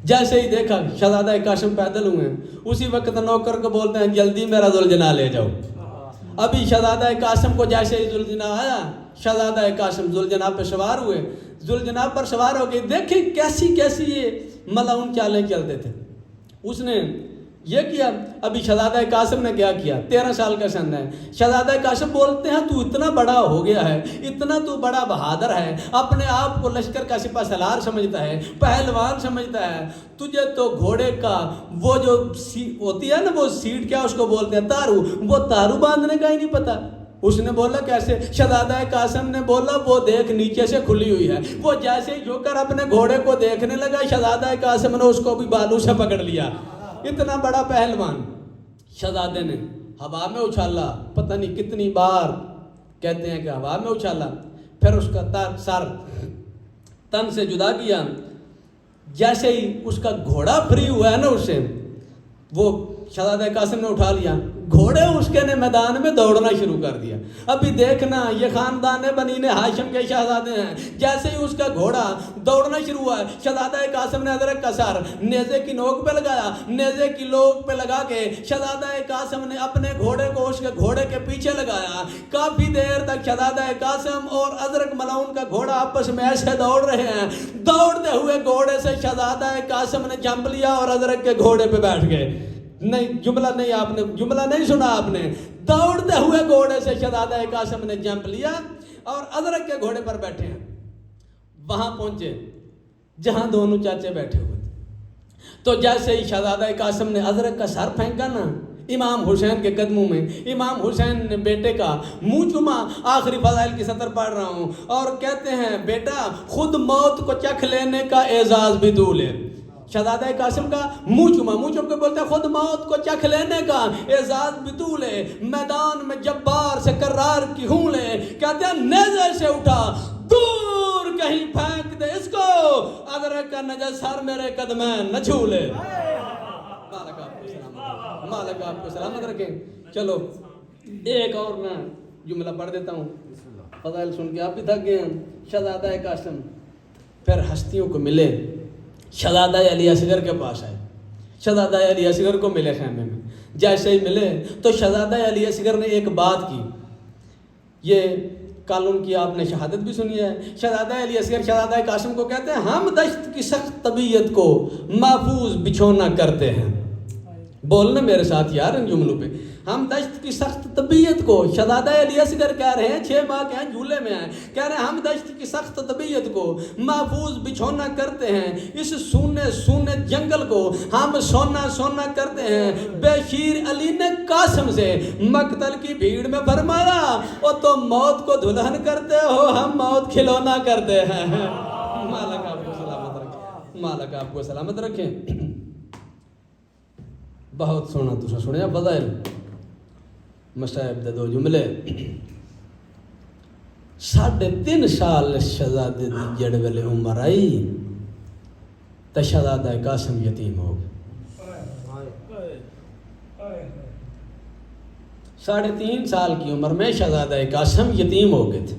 جیسے ہی دیکھا شہزادہ قاسم پیدل ہوئے, اسی وقت نوکر کو بولتے ہیں جلدی میرا ذوالجناح لے جاؤ. ابھی شہزادہ قاسم کو جیسے ہی ذوالجناح آیا, شہزادہ قاسم ذوالجناح پہ سوار ہوئے. ذوالجناح پر سوار ہو گئے. دیکھیں کیسی کیسی یہ ملعون چالیں چلتے تھے. اس نے یہ کیا. ابھی شہزادہ قاسم نے کیا کیا؟ 13 سال کا سن ہے. شہزادہ قاسم بولتے ہیں تو اتنا بڑا ہو گیا ہے, اتنا تو بڑا بہادر ہے, اپنے آپ کو لشکر کا سپہ سالار سمجھتا ہے, پہلوان سمجھتا ہے, تجھے تو گھوڑے کا وہ جو ہوتی ہے نا وہ سیٹ, کیا اس کو بولتے ہیں, تارو, وہ تارو باندھنے کا ہی نہیں پتا. اس نے بولا کیسے؟ شہزادہ قاسم نے بولا وہ دیکھ نیچے سے کھلی ہوئی ہے. وہ جیسے ہی جو کر اپنے گھوڑے کو دیکھنے لگا, شہزادہ قاسم نے اس کو بھی بالوں سے پکڑ لیا. اتنا بڑا پہلوان شہزادے نے ہوا میں اچھالا, پتہ نہیں کتنی بار کہتے ہیں کہ ہوا میں اچھالا, پھر اس کا سر تن سے جدا کیا. جیسے ہی اس کا گھوڑا فری ہوا ہے نا, اس سے وہ شہزادہ قاسم نے اٹھا لیا, گھوڑے اس کے نے میدان میں دوڑنا شروع کر دیا. ابھی دیکھنا یہ خاندان بنی نے ہاشم کے شہزادے ہیں. جیسے ہی اس کا گھوڑا دوڑنا شروع ہوا ہے, شہزادہ قاسم نے ادرک کا سر نیزے کی نوک پہ لگایا, نیزے کی نوک پہ لگا کے شہزادہ قاسم نے اپنے گھوڑے کو اس کے گھوڑے کے پیچھے لگایا. کافی دیر تک شہزادہ قاسم اور ادرک ملاؤن کا گھوڑا آپس میں ایسے دوڑ رہے ہیں. دوڑتے ہوئے گھوڑے سے شہزادہ قاسم نے جنپ لیا اور ادرک کے گھوڑے پہ بیٹھ گئے. نہیں, جملہ نہیں, آپ نے جملہ نہیں سنا آپ نے. دوڑتے ہوئے گھوڑے سے شہزادہ قاسم نے جنپ لیا اور ادرک کے گھوڑے پر بیٹھے ہیں. وہاں پہنچے جہاں دونوں چاچے بیٹھے ہوئے تھے. تو جیسے ہی شہزادہ قاسم نے ادرک کا سر پھینکا نا امام حسین کے قدموں میں, امام حسین نے بیٹے کا منہ چوما. آخری فضائل کی سطر پڑھ رہا ہوں, اور کہتے ہیں بیٹا خود موت کو چکھ لینے کا اعزاز بھی تو لے. شہزادہ قاسم کا منہ چوما, منہ چوم کے بولتے ہیں خود موت کو چکھ لینے کا اعزاز بھی تو لے, میدان میں جبار سے کرار کی ہوں لے. کہتے ہیں نیزے سے اٹھا دور کہیں پھینک دے اس کو, ادرک کا نجس سر میرے قدمیں نہ چھو لے. مالک آپ کو سلامت رکھیں. چلو ایک اور میں جملہ پڑھ دیتا ہوں, فضائل سن کے آپ بھی تھک گئے ہیں. شہزادہ قاسم پھر ہستیوں کو ملے, شہزادہ علی اصغر کے پاس آئے. شہزادہ علی اصغر کو ملے خیمے میں. جیسے ہی ملے تو شہزادہ علی اصغر نے ایک بات کی, یہ کل ان کی آپ نے شہادت بھی سنی ہے. شہزادہ علی اصغر شہزادہ قاسم کو کہتے ہیں ہم دشت کی سخت طبیعت کو محفوظ بچھونا کرتے ہیں. بولنا میرے ساتھ یار ان جملوں پہ. ہم دشت کی سخت طبیعت کو, شہزادہ علی اصغر کہہ رہے ہیں 6 ماہ کے ہیں جھولے میں ہیں, کہہ رہے ہیں ہم دشت کی سخت طبیعت کو محفوظ بچھونا کرتے ہیں, اس سونے سونے جنگل کو ہم سونا سونا کرتے ہیں. بے شیر علی نے قاسم سے مقتل کی بھیڑ میں فرمایا او تو موت کو دلہن کرتے ہو, ہم موت کھلونا کرتے ہیں. مالک آپ کو سلامت رکھیں, مالک آپ کو سلامت رکھیں. بہت سونا تسا سنیا فضائل مصائب دے 2 جملے. 3.5 سال شہزادے دی جڑ ویلے عمر آئی تو شہزادہ قاسم یتیم ہو گئے. 3.5 سال کی عمر میں شہزادہ قاسم یتیم ہو گئے تھے.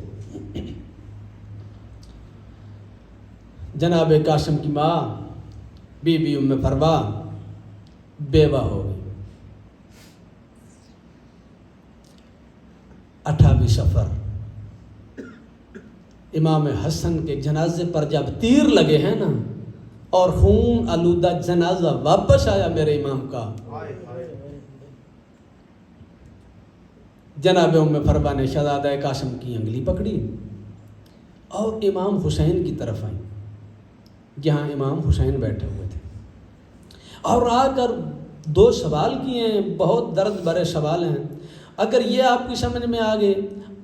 جناب قاسم کی ماں بی بی ام فروا بیوہ ہو گئی. 28 صفر امام حسن کے جنازے پر جب تیر لگے ہیں نا اور خون آلودہ جنازہ واپس آیا میرے امام کا, جناب ام فروا نے شہزادہ قاسم کی انگلی پکڑی اور امام حسین کی طرف آئی جہاں امام حسین بیٹھے ہوئے تھے, اور آ کر 2 سوال کیے ہیں, بہت درد بھرے سوال ہیں. اگر یہ آپ کی سمجھ میں آ گئے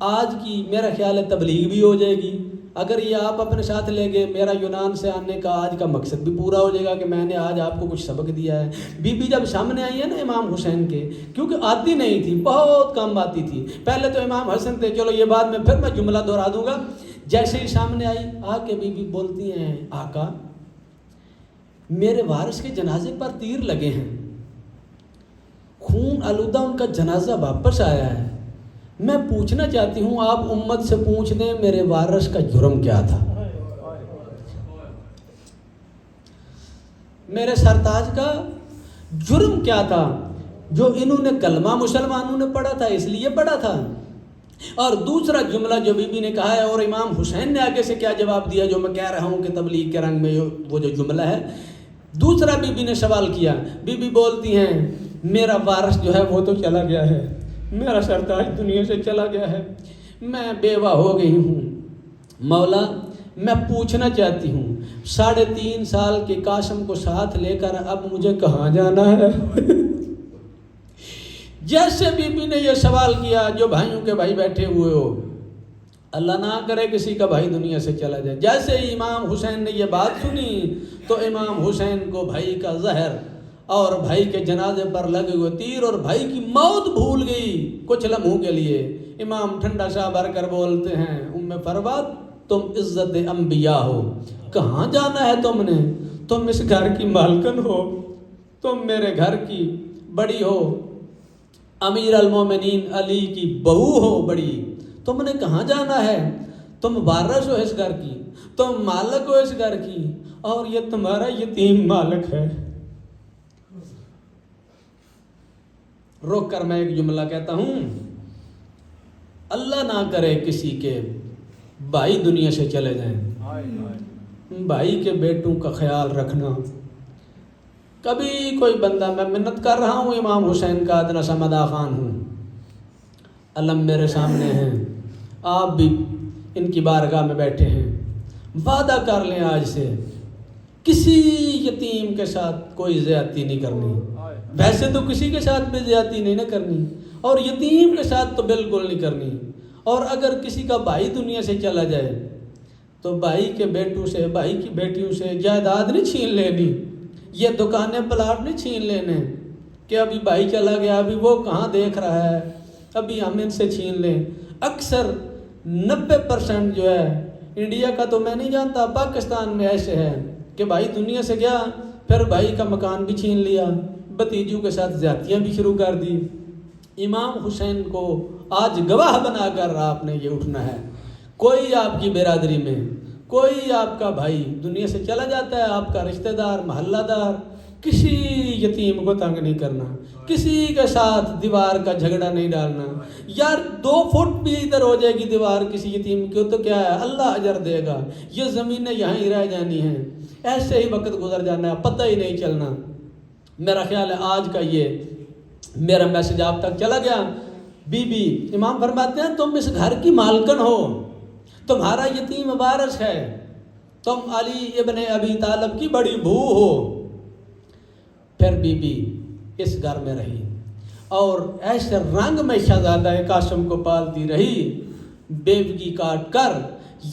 آج کی میرا خیال ہے تبلیغ بھی ہو جائے گی. اگر یہ آپ اپنے ساتھ لے گئے میرا یونان سے آنے کا آج کا مقصد بھی پورا ہو جائے گا کہ میں نے آج آپ کو کچھ سبق دیا ہے. بی بی جب سامنے آئی ہے نا امام حسین کے, کیونکہ آتی نہیں تھی, بہت کم آتی تھی, پہلے تو امام حسن تھے, چلو یہ بعد میں پھر میں جملہ دہرا دوں گا. جیسے ہی سامنے آئی آ کے بی بی بولتی ہیں آقا میرے وارث کے جنازے پر تیر لگے ہیں, خون آلودہ ان کا جنازہ واپس آیا ہے, میں پوچھنا چاہتی ہوں آپ امت سے پوچھ دیں میرے وارث کا جرم کیا تھا, میرے سرتاج کا جرم کیا تھا جو انہوں نے کلمہ مسلمانوں نے پڑھا تھا اس لیے پڑھا تھا. اور دوسرا جملہ جو بی بی نے کہا ہے اور امام حسین نے آگے سے کیا جواب دیا جو میں کہہ رہا ہوں کہ تبلیغ کے رنگ میں وہ جو جملہ ہے, دوسرا بی بی نے سوال کیا، بی بی بولتی ہیں میرا وارث جو ہے وہ تو چلا گیا ہے، میرا سرتاج دنیا سے چلا گیا ہے، میں بیوہ ہو گئی ہوں، مولا میں پوچھنا چاہتی ہوں 3.5 سال کے قاسم کو ساتھ لے کر اب مجھے کہاں جانا ہے؟ جیسے بی بی نے یہ سوال کیا، جو بھائیوں کے بھائی بیٹھے ہوئے ہو، اللہ نہ کرے کسی کا بھائی دنیا سے چلا جائے، جیسے ہی امام حسین نے یہ بات سنی تو امام حسین کو بھائی کا زہر اور بھائی کے جنازے پر لگے ہوئے تیر اور بھائی کی موت بھول گئی کچھ لمحوں کے لیے۔ امام ٹھنڈا شاہ بھر کر بولتے ہیں فروات تم عزت انبیاء ہو، کہاں جانا ہے تم نے؟ تم اس گھر کی مالکن ہو، تم میرے گھر کی بڑی ہو، امیر المومنین علی کی بہو ہو بڑی، تم نے کہاں جانا ہے؟ تم وارث ہو اس گھر کی، تم مالک ہو اس گھر کی، اور یہ تمہارا یتیم مالک ہے۔ روک کر میں ایک جملہ کہتا ہوں، اللہ نہ کرے کسی کے بھائی دنیا سے چلے جائیں، بھائی کے بیٹوں کا خیال رکھنا۔ کبھی کوئی بندہ، میں منت کر رہا ہوں، امام حسین کا ادنا سا مداح خان ہوں، علم میرے سامنے ہیں، آپ بھی ان کی بارگاہ میں بیٹھے ہیں، وعدہ کر لیں آج سے کسی یتیم کے ساتھ کوئی زیادتی نہیں کرنی، ویسے تو کسی کے ساتھ بھی زیادتی نہیں نہ کرنی، اور یتیم کے ساتھ تو بالکل نہیں کرنی، اور اگر کسی کا بھائی دنیا سے چلا جائے تو بھائی کے بیٹوں سے، بھائی کی بیٹیوں سے جائیداد نہیں چھین لینی، یہ دکانیں پلاٹ نہیں چھین لینے کہ ابھی بھائی چلا گیا، ابھی وہ کہاں دیکھ رہا ہے، ابھی ہم ان سے چھین لیں۔ اکثر 90% جو ہے انڈیا کا تو میں نہیں جانتا، پاکستان میں ایسے ہے کہ بھائی دنیا سے گیا، پھر بھائی کا مکان بھی چھین لیا، بھتیجوں کے ساتھ زیادتیاں بھی شروع کر دی۔ امام حسین کو آج گواہ بنا کر آپ نے یہ اٹھنا ہے۔ کوئی آپ کی برادری میں کوئی آپ کا بھائی دنیا سے چلا جاتا ہے، آپ کا رشتہ دار، محلہ دار، کسی یتیم کو تنگ نہیں کرنا، کسی کے ساتھ دیوار کا جھگڑا نہیں ڈالنا۔ یار 2 فٹ بھی ادھر ہو جائے گی دیوار کسی یتیم کی تو کیا ہے، اللہ اجر دے گا، یہ زمینیں یہاں ہی رہ جانی ہیں، ایسے ہی وقت گزر جانا ہے، پتہ ہی نہیں چلنا۔ میرا خیال ہے آج کا یہ میرا میسج آپ تک چلا گیا۔ بی بی امام فرماتے ہیں تم اس گھر کی مالکن ہو، تمہارا یتیم وارث ہے، تم علی ابن ابی طالب کی بڑی بہو ہو۔ پھر بی بی اس گھر میں رہی اور ایسے رنگ میں شہزادہ قاسم کو پالتی رہی، بیوگی کاٹ کر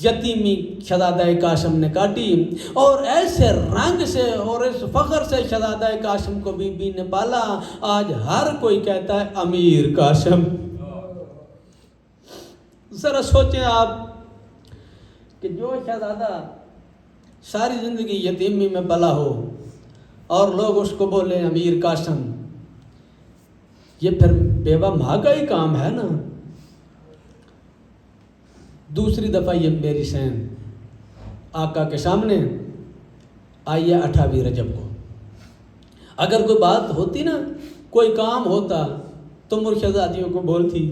یتیمی شہزادہ قاسم نے کاٹی، اور ایسے رنگ سے اور اس فخر سے شہزادہ قاسم کو بی بی نے پالا، آج ہر کوئی کہتا ہے امیر قاسم۔ ذرا سوچیں آپ کہ جو شہزادہ ساری زندگی یتیمی میں پلا ہو اور لوگ اس کو بولیں امیر قاسم، یہ پھر بیوہ ماں کا ہی کام ہے نا۔ دوسری دفعہ یہ میری سین آقا کے سامنے آئی ہے 28 رجب کو۔ اگر کوئی بات ہوتی نا، کوئی کام ہوتا تو مرشدزادیوں کو بولتی،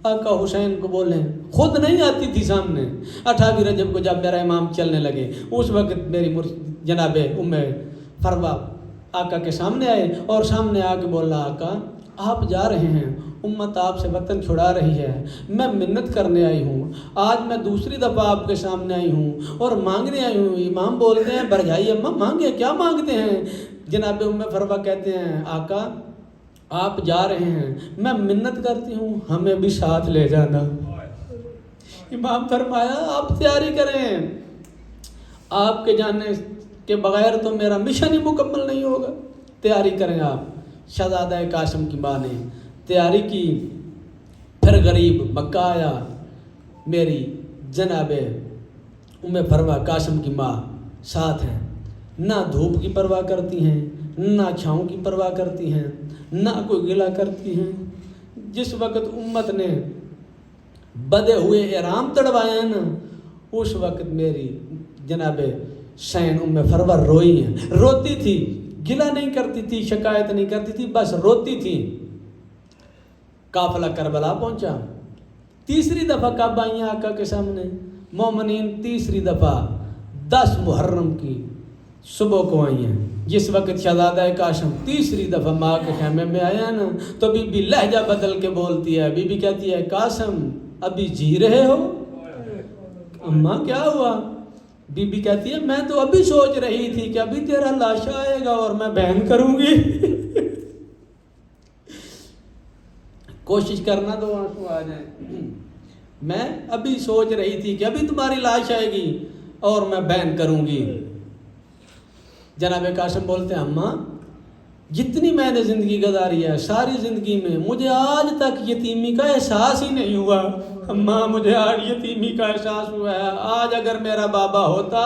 آقا حسین کو بولیں، خود نہیں آتی تھی سامنے۔ 28 رجب کو جب میرا امام چلنے لگے، اس وقت میری جناب ام فروا آقا کے سامنے آئے اور سامنے آ کے بولا، آقا آپ جا رہے ہیں، امت آپ سے وطن چھڑا رہی ہے، میں منت کرنے آئی ہوں، آج میں دوسری دفعہ آپ کے سامنے آئی ہوں اور مانگنے آئی ہوں۔ امام بولتے ہیں برجائی اماں مانگے، کیا مانگتے ہیں؟ جناب ام فروا کہتے ہیں، آقا آپ جا رہے ہیں، میں منت کرتی ہوں ہمیں بھی ساتھ لے جانا۔ امام فرمایا آپ تیاری کریں، آپ کے جانے کے بغیر تو میرا مشن ہی مکمل نہیں ہوگا، تیاری کریں آپ۔ شہزادہ قاسم کی ماں نے تیاری کی، پھر غریب مکہ آیا، میری جناب ام فروا قاسم کی ماں ساتھ ہیں، نہ دھوپ کی پرواہ کرتی ہیں، نہ چھاؤں کی پرواہ کرتی ہیں، نہ کوئی گلہ کرتی ہیں۔ جس وقت امت نے بدے ہوئے احرام تڑوائے ہیں نا، اس وقت میری جناب سین ام فروا روئی ہیں، روتی تھی، گلہ نہیں کرتی تھی، شکایت نہیں کرتی تھی، بس روتی تھی۔ قافلہ کربلا پہنچا، تیسری دفعہ کب آئی ہیں آقا کے سامنے؟ مومنین تیسری دفعہ 10 محرم کی صبح کو آئی ہیں. جس وقت شہزادہ کاشم تیسری دفعہ ماں کے خیمے میں آیا نا تو بی بی لہجہ بدل کے بولتی ہے. بی بی کہتی ہے قاسم ابھی جی رہے ہو؟ اماں کیا ہوا؟ بی بی کہتی ہے میں تو ابھی سوچ رہی تھی کہ ابھی تیرا لاشا آئے گا اور میں بیان کروں گی. کوشش کرنا تو آنسو آ جائیں. میں ابھی سوچ رہی تھی کہ ابھی تمہاری لاش آئے گی اور میں بیان کروں گی. جناب قاسم بولتے ہیں اماں جتنی میں نے زندگی گزاری ہے ساری زندگی میں مجھے آج تک یتیمی کا احساس ہی نہیں ہوا. اماں مجھے آج یتیمی کا احساس ہوا ہے. آج اگر میرا بابا ہوتا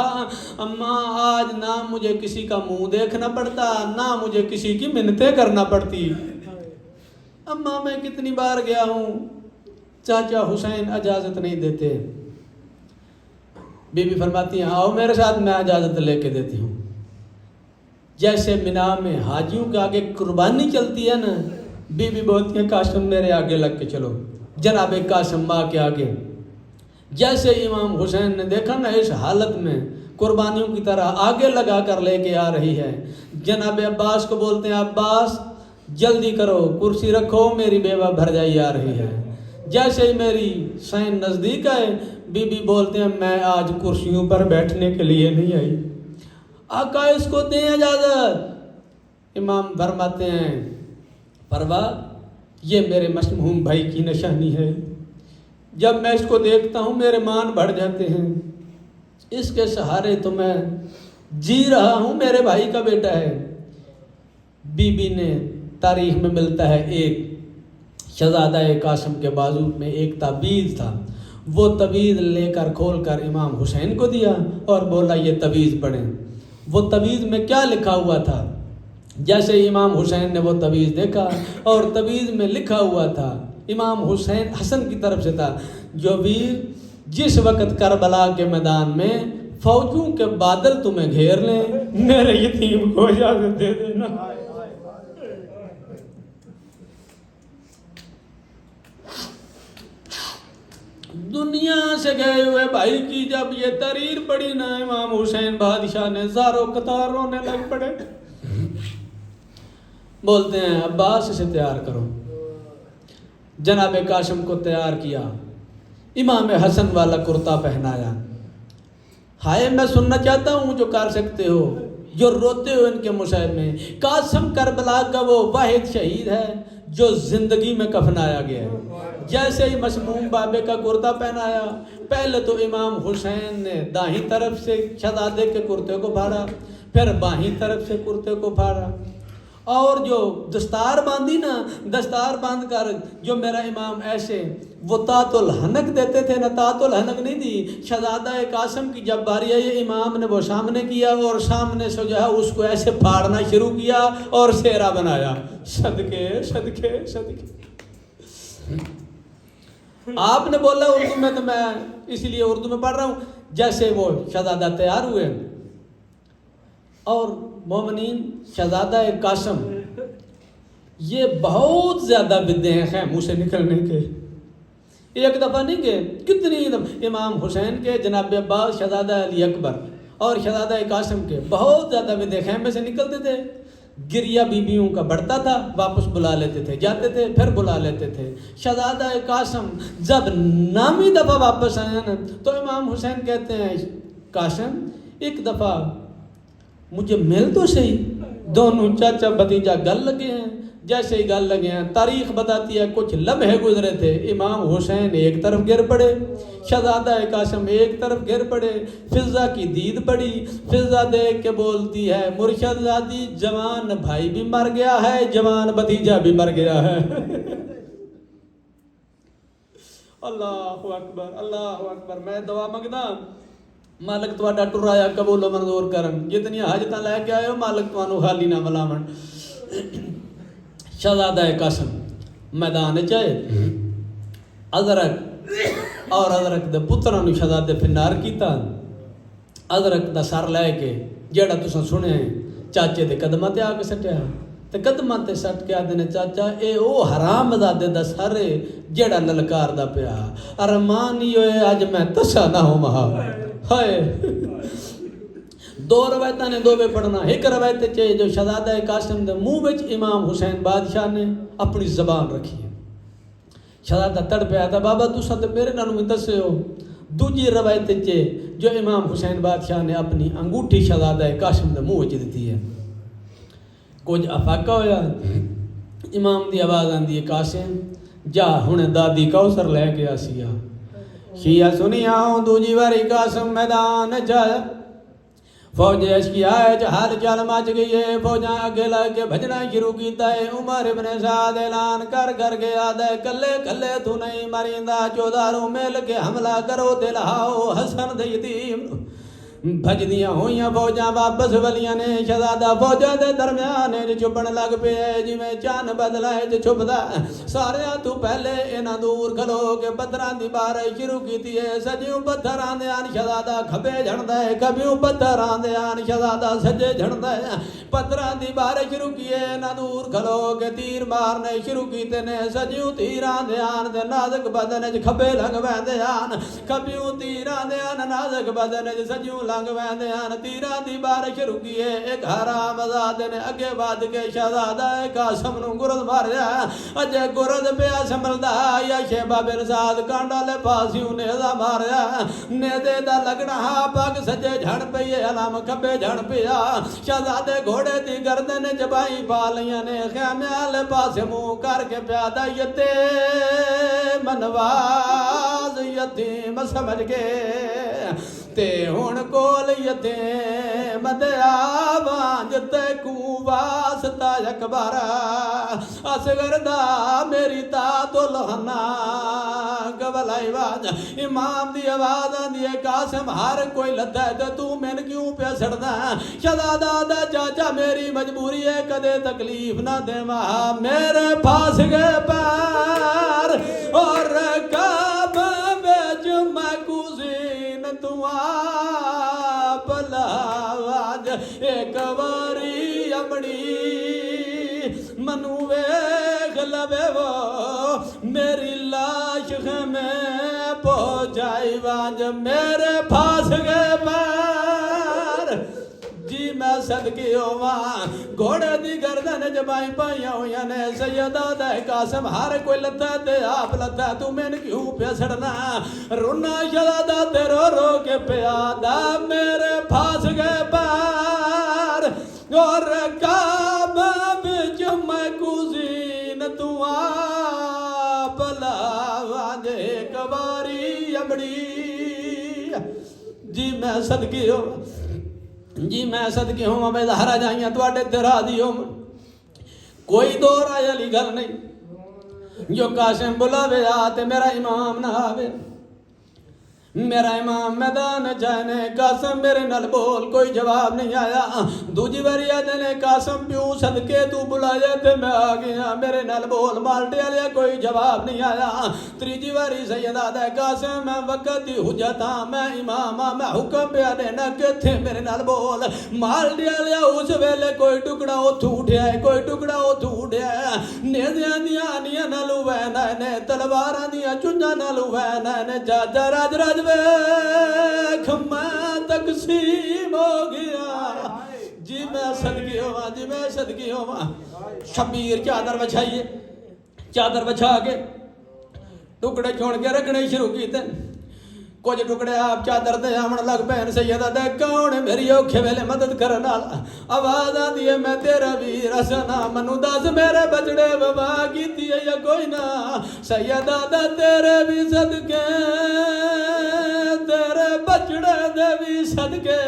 اماں آج نہ مجھے کسی کا منہ دیکھنا پڑتا نہ مجھے کسی کی منتیں کرنا پڑتی. اماں میں کتنی بار گیا ہوں چاچا حسین اجازت نہیں دیتے. بی بی فرماتی ہیں آؤ میرے ساتھ میں اجازت لے کے دیتی ہوں. جیسے مینا میں حاجیوں کے آگے قربانی چلتی ہے نا بی بی بولتی ہیں قاسم میرے آگے لگ کے چلو. جناب قاسم ماں کے آگے جیسے امام حسین نے دیکھا نا اس حالت میں قربانیوں کی طرح آگے لگا کر لے کے آ رہی ہے. جناب عباس کو بولتے ہیں عباس جلدی کرو کرسی رکھو میری بیوہ بھرجائی آ رہی ہے. جیسے ہی میری سین نزدیک آئے بی بی بولتے ہیں میں آج کرسیوں پر بیٹھنے کے لیے نہیں آئی. آقا اس کو دیں اجازت. امام فرماتے ہیں پروا یہ میرے مسموم بھائی کی نشانی ہے. جب میں اس کو دیکھتا ہوں میرے مان بڑھ جاتے ہیں. اس کے سہارے تو میں جی رہا ہوں میرے بھائی کا بیٹا ہے. بی بی نے تاریخ میں ملتا ہے ایک شہزادہ قاسم کے بازو میں ایک تعویذ تھا. وہ تعویذ لے کر کھول کر امام حسین کو دیا اور بولا یہ تعویذ پڑھیں. وہ تعویذ میں کیا لکھا ہوا تھا؟ جیسے امام حسین نے وہ تعویذ دیکھا اور تعویذ میں لکھا ہوا تھا امام حسین حسن کی طرف سے تھا جو ویر جس وقت کربلا کے میدان میں فوجوں کے بادل تمہیں گھیر لیں میرے یتیم کو اجازت دے دینا. دنیا سے گئے ہوئے بھائی کی جب یہ تحریر پڑھی نا امام حسین بادشاہ نے زاروں قطار رونے لگ پڑے. بولتے ہیں عباس اسے تیار کرو. جناب قاسم کو تیار کیا. امام حسن والا کرتا پہنایا. ہائے میں سننا چاہتا ہوں جو کر سکتے ہو جو روتے ہو ان کے مصائب میں. قاسم کربلا کا وہ واحد شہید ہے جو زندگی میں کفنایا گیا ہے. جیسے ہی مسموم بابے کا کرتا پہنایا پہلے تو امام حسین نے دائیں طرف سے شہزادے کے کرتے کو پھاڑا پھر بائیں طرف سے کرتے کو پھاڑا اور جو دستار باندھی نا دستار باندھ کر جو میرا امام ایسے وہ تات الحنک دیتے تھے نا تات الحنک نہیں دی. شہزادہ قاسم کی جب باری آئی امام نے وہ سامنے کیا اور سامنے سے جو ہے اس کو ایسے پھاڑنا شروع کیا اور سیرا بنایا. صدقے صدقے صدقے. آپ نے بولا اردو میں تو میں اس لیے اردو میں پڑھ رہا ہوں. جیسے وہ شہزادہ تیار ہوئے اور مومنین شہزادہ قاسم یہ بہت زیادہ بدے ہیں خیموں سے نکلنے کے. ایک دفعہ نہیں کہ کتنی دفعہ امام حسین کے جناب عباس شہزادہ علی اکبر اور شہزادہ قاسم کے بہت زیادہ بدے خیمے سے نکلتے تھے. گریہ بیویوں کا بڑھتا تھا واپس بلا لیتے تھے جاتے تھے پھر بلا لیتے تھے. شہزادہ قاسم جب نامی دفعہ واپس آئے نا تو امام حسین کہتے ہیں قاسم ایک دفعہ مجھے مل تو صحیح. دونوں چاچا بھتیجا گل لگے ہیں. جیسے ہی گل لگے ہیں تاریخ بتاتی ہے کچھ لمحے گزرے تھے امام حسین ایک طرف گر پڑے شہزادہ قاسم ایک طرف گر پڑے. فضا کی دید پڑی. فضا دیکھ کے بولتی ہے مرشد زادی جوان بھائی بھی مر گیا ہے جوان بھتیجا بھی مر گیا ہے. اللہ اکبر اللہ اکبر. میں دعا منگدا مالک تواڈا ٹرایا قبول و منظور کرن. جتنی حاجتاں لے کے آئے ہو مالک تانوں خالی نہ ملاون. شہزادہ قاسم میدان چائے ازرک اور ازرک دے پتراں نوں شہزادے پھنار کیتا. ازرک دا سر لے کے جیڑا تساں سنے چاچے دے قدماں تے آ کے سٹیا تے قدماں تے سٹ کے آدے نے چاچا اے او حرام زادے دا سر جیڑا للکار دا پیا ارمان ہی ہوئے اج میں تسا نہ ہو مہا. ہائے دو روایتاں نے دو بے پڑھنا. ایک روایت چ جو شہزادہ قاسم دے منہ وچ امام حسین بادشاہ نے اپنی زبان رکھی ہے. شہزادہ تڑ پیا تھا بابا تساں تے میرے نال بھی دسیو. دوجی روایت چ جو امام حسین بادشاہ نے اپنی انگوٹھی شہزادہ قاسم دے منہ وچ دتی ہے. کچھ افاقہ ہویا. امام دی آواز آندی ہے قاسم جا ہن دادی کوثر لے کے آسی آ. شیعہ سنیا دوجی واری قاسم میدان جایا. فوج اشکیا ہے ہر چال مچ گئی ہے. فوجاں اگے لگ کے بھجنا شروع کیتا ہے. عمر ابن سعد اعلان کر کے آدھا کلے کلے تو نہیں مریندا. چوداروں مل کے حملہ کرو تے لہاؤ حسن دے یتیم. بھجدیاں ہوئیاں فوجاں واپس ولیاں نے. شہزادہ فوجاں دے درمیان چھپن لگ پے جی میں چان بدلا ہے چھپدا. سارے تو پہلے انہاں دور کھلو کے پتھراں دی بارش شروع کیتی ہے. سجیوں پتھر آندے آن شہزادہ کھبے جھڑدا ہے. کبھیوں پتھر آندے آن شہزادہ سجے جھڑدا ہے. پتھراں دی بارش شروع کیے انہاں دور کھلو کے تیر مارنے شروع کیتے نے. سجیوں تیر آندے آن تے نازک بدن وچ کھبے لنگ ویندے آن. کبھیوں تیر آندے آن نازک بدن وچ سجیوں لنگ ویندے آن. تیراں دی بارش رکی ہے. ایک حرام زادے نے اگے ود کے شہزادہ قاسم نو گرد ماریا. اجے گرد پیا سنبھلدا یا شیبہ بن سعد کانڈا لے پاسیوں نیزا ماریا. نیزے دا لگنا پگ سجے جھڑ پئی علم کھبے جھڑ پیا. شہزادے گھوڑے دی گردن جبائی پا لیاں نے. خیمے والے پاسے منہ کر کے پیادا یتیم نواز یتیم سمجھ کے تے ہن کول یتیم دے آوانج تے کو واسطہ اکبر اصغر دا میری تات الہنا گولائی واج. امام دی آواز آندی ہے قاسم ہر کوئی لدھا ہے تے تو میں کیوں پہ سڑدا. شہزادہ دا چاچا میری مجبوری ہے کدے تکلیف نہ دے. میرے پھاس گئے پیر اور کعبہ وچ میں کوزین تو آپ لاواج. ایک واری اپنی منو ویکھ لوے وہ میری لاش میں پہنچائی واج. میرے پھاس گئے پیر جی میں صدقے ہوواں. گھوڑے دی گردن جبائی پائیاں ہویاں نے. سیدہ دے قاسم ہر کوئی لتا تے آپ لتا تو میں کیوں پہ سڑنا. رونا شہزادہ تے رو رو کے پیادا میرے پھاس گئے پیر اور کعبہ وچ میں کوزین تو آپ لاواں. ایک واری امڑی جی میں صدقے ہوواں جی میں صدقے ہوں میں زہرا جائیاں تواڈے تے راضی ہوں. کوئی دو رائے والی گل نہیں. جو قاسم بلاوے آ تے میرا امام نہ آوے. میرا امام میدان جانے قاسم میرے نال بول کوئی جواب نہیں آیا. دوجی باری آدھے نے قاسم پیوں صدقے تو بلایا تے میں آ گیا. میرے نال بول مالٹے آلیا کوئی جواب نہیں آیا. تریجی باری سیدہ دے قاسم میں وقت دی حجت ہاں میں امام ہاں میں حکم پہ دینا کتھے میرے نال بول. مالٹے آلیا اس ویلے کوئی ٹکڑا اتھو اٹھیا ہے کوئی ٹکڑا اتھو اٹھیا ہے. نیزیاں دیاں آنیاں نالو وینا نے تلواراں دیاں چنجاں نالو وینا نے. جا جا راج راج ویکھ میں تقسیم ہو گیا. جی میں صدقے ہوا جی میں صدقے ہوا. شبیر چادر بچھائیے. چادر بچھا کے ٹکڑے چھوڑ کے رکھنے شروع کیتے. کچھ ٹکڑے آپ چادر دے آمن لگ پہن. سیدہ دے کون میری اوکھے ویلے مدد کرنا. آواز آدھی ہے میں تیرا ویر حسنا منو دس میرے بچڑے وبا کیتی ہے یا کوئی نہ. سیدہ دے تیرے بھی صدقے تیرے بچڑے دے بھی صدقے.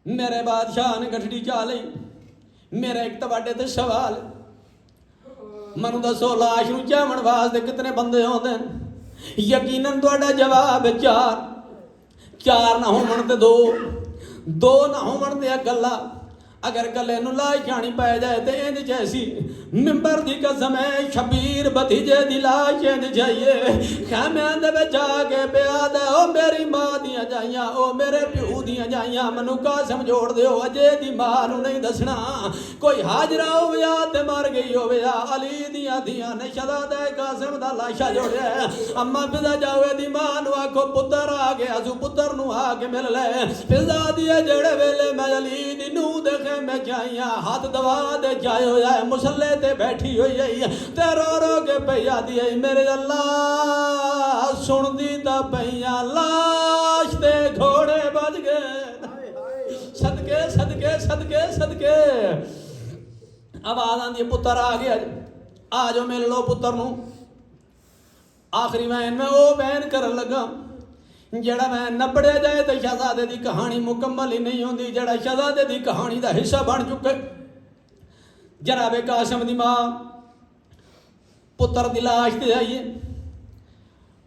میرے بادشاہ نے گھٹڑی چا لئی. میرا ایک تواڈے تے سوال منو دسو لاش نو چاون واسطے کتنے بندے ہوندے ہیں. یقیناً تواڈا جواب چار نہ ہون تے دو نہ ہون تے اکلا. اگر گلے نو لاش جانی پہ جائے تے اند جیسی ممبر دی قسم ہے شبیر بھتیجے دی لاش اند جائیے خیمے اندے بے جا کے بیا دے او میری ماں دیاں جائیاں او میرے پیو دیاں جائیاں منو قاسم جوڑ دے او اجے دی ماں نو نہیں دسنا کوئی حاجرہ ہویا تے مر گئی ہویا علی دیاں نے شہزادہ قاسم دا لاشا جوڑیا ہے اما فضا جاوے دی ماں نو آکھو پتر آ گیا سو پتر نو آ کے مل لے فضا دیے جڑے ویلے میں علی دی نو دے میں جائیاں ہاتھ دوا دے جائے ہویا ہے مسلح تے بیٹھی ہوئی ہے تے رو رو کے پہیا دیئے میرے اللہ سن دی تا پہیا لاش تے گھوڑے بج گئے صدقے صدقے صدقے صدقے آواز آن دیئے پتر آ گیا آجو مل لو پتر نو آخری وین میں او بین کرن لگا جڑا میں نپڑے جائے تو شہزادے دی کہانی مکمل ہی نہیں ہوندی جڑا شہزادے دی کہانی دا حصہ بن چکے جناب قاسم دی ماں پتر دی لاش تے آئیے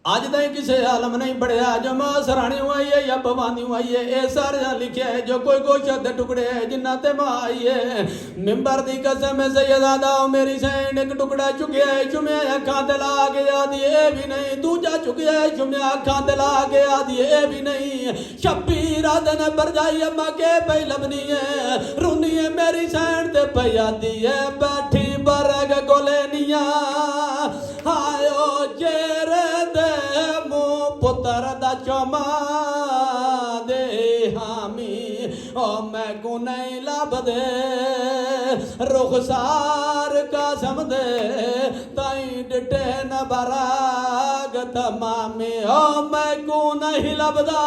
آج تائیں کسے عالم نہیں بڑھیا جو ماں سرانی ہوئی ہے یا بوانی ہوئی ہے اے سارے لکھے ہے جو کوئی گوشت دے ٹکڑے ہے جنہ تے ماں آئی ہے ممبر دی قسم ہے سیدادہ میری سین ایک ٹکڑا چکے ہے چمیں اکھاں دلا کے آدھی اے بھی نہیں دوجہ چکے ہے چمیں اکھاں دلا کے آدھی اے بھی نہیں شبیر آدھن پر جائی اما کے پہ لبنی ہے رونی ہے میری سین تے پہ آدھی ہے بیٹھی برگ گولینیاں آئیو جیرے دے مو پتر دا چما دے حامی او میں کو نہیں لب دے رخسار قاسم دے تائیں ڈٹے نبراگ تمامی او میں کو نہیں لب دا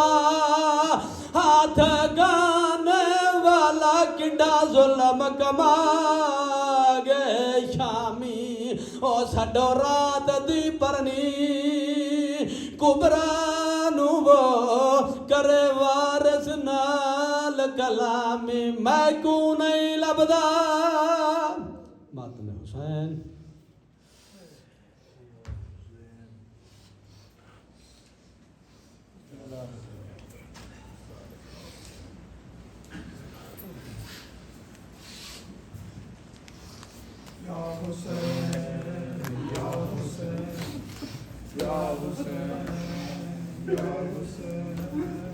ہاتھ گانے والا کنڈا ظلم کما گے شامی او سڈو رات دی پرنی کبرانو وہ کرے وارث نال کلامی میں کو نہیں لبدا ماتم حسین Ya Hussein, Ya Hussein, Ya Hussein, Ya Hussein.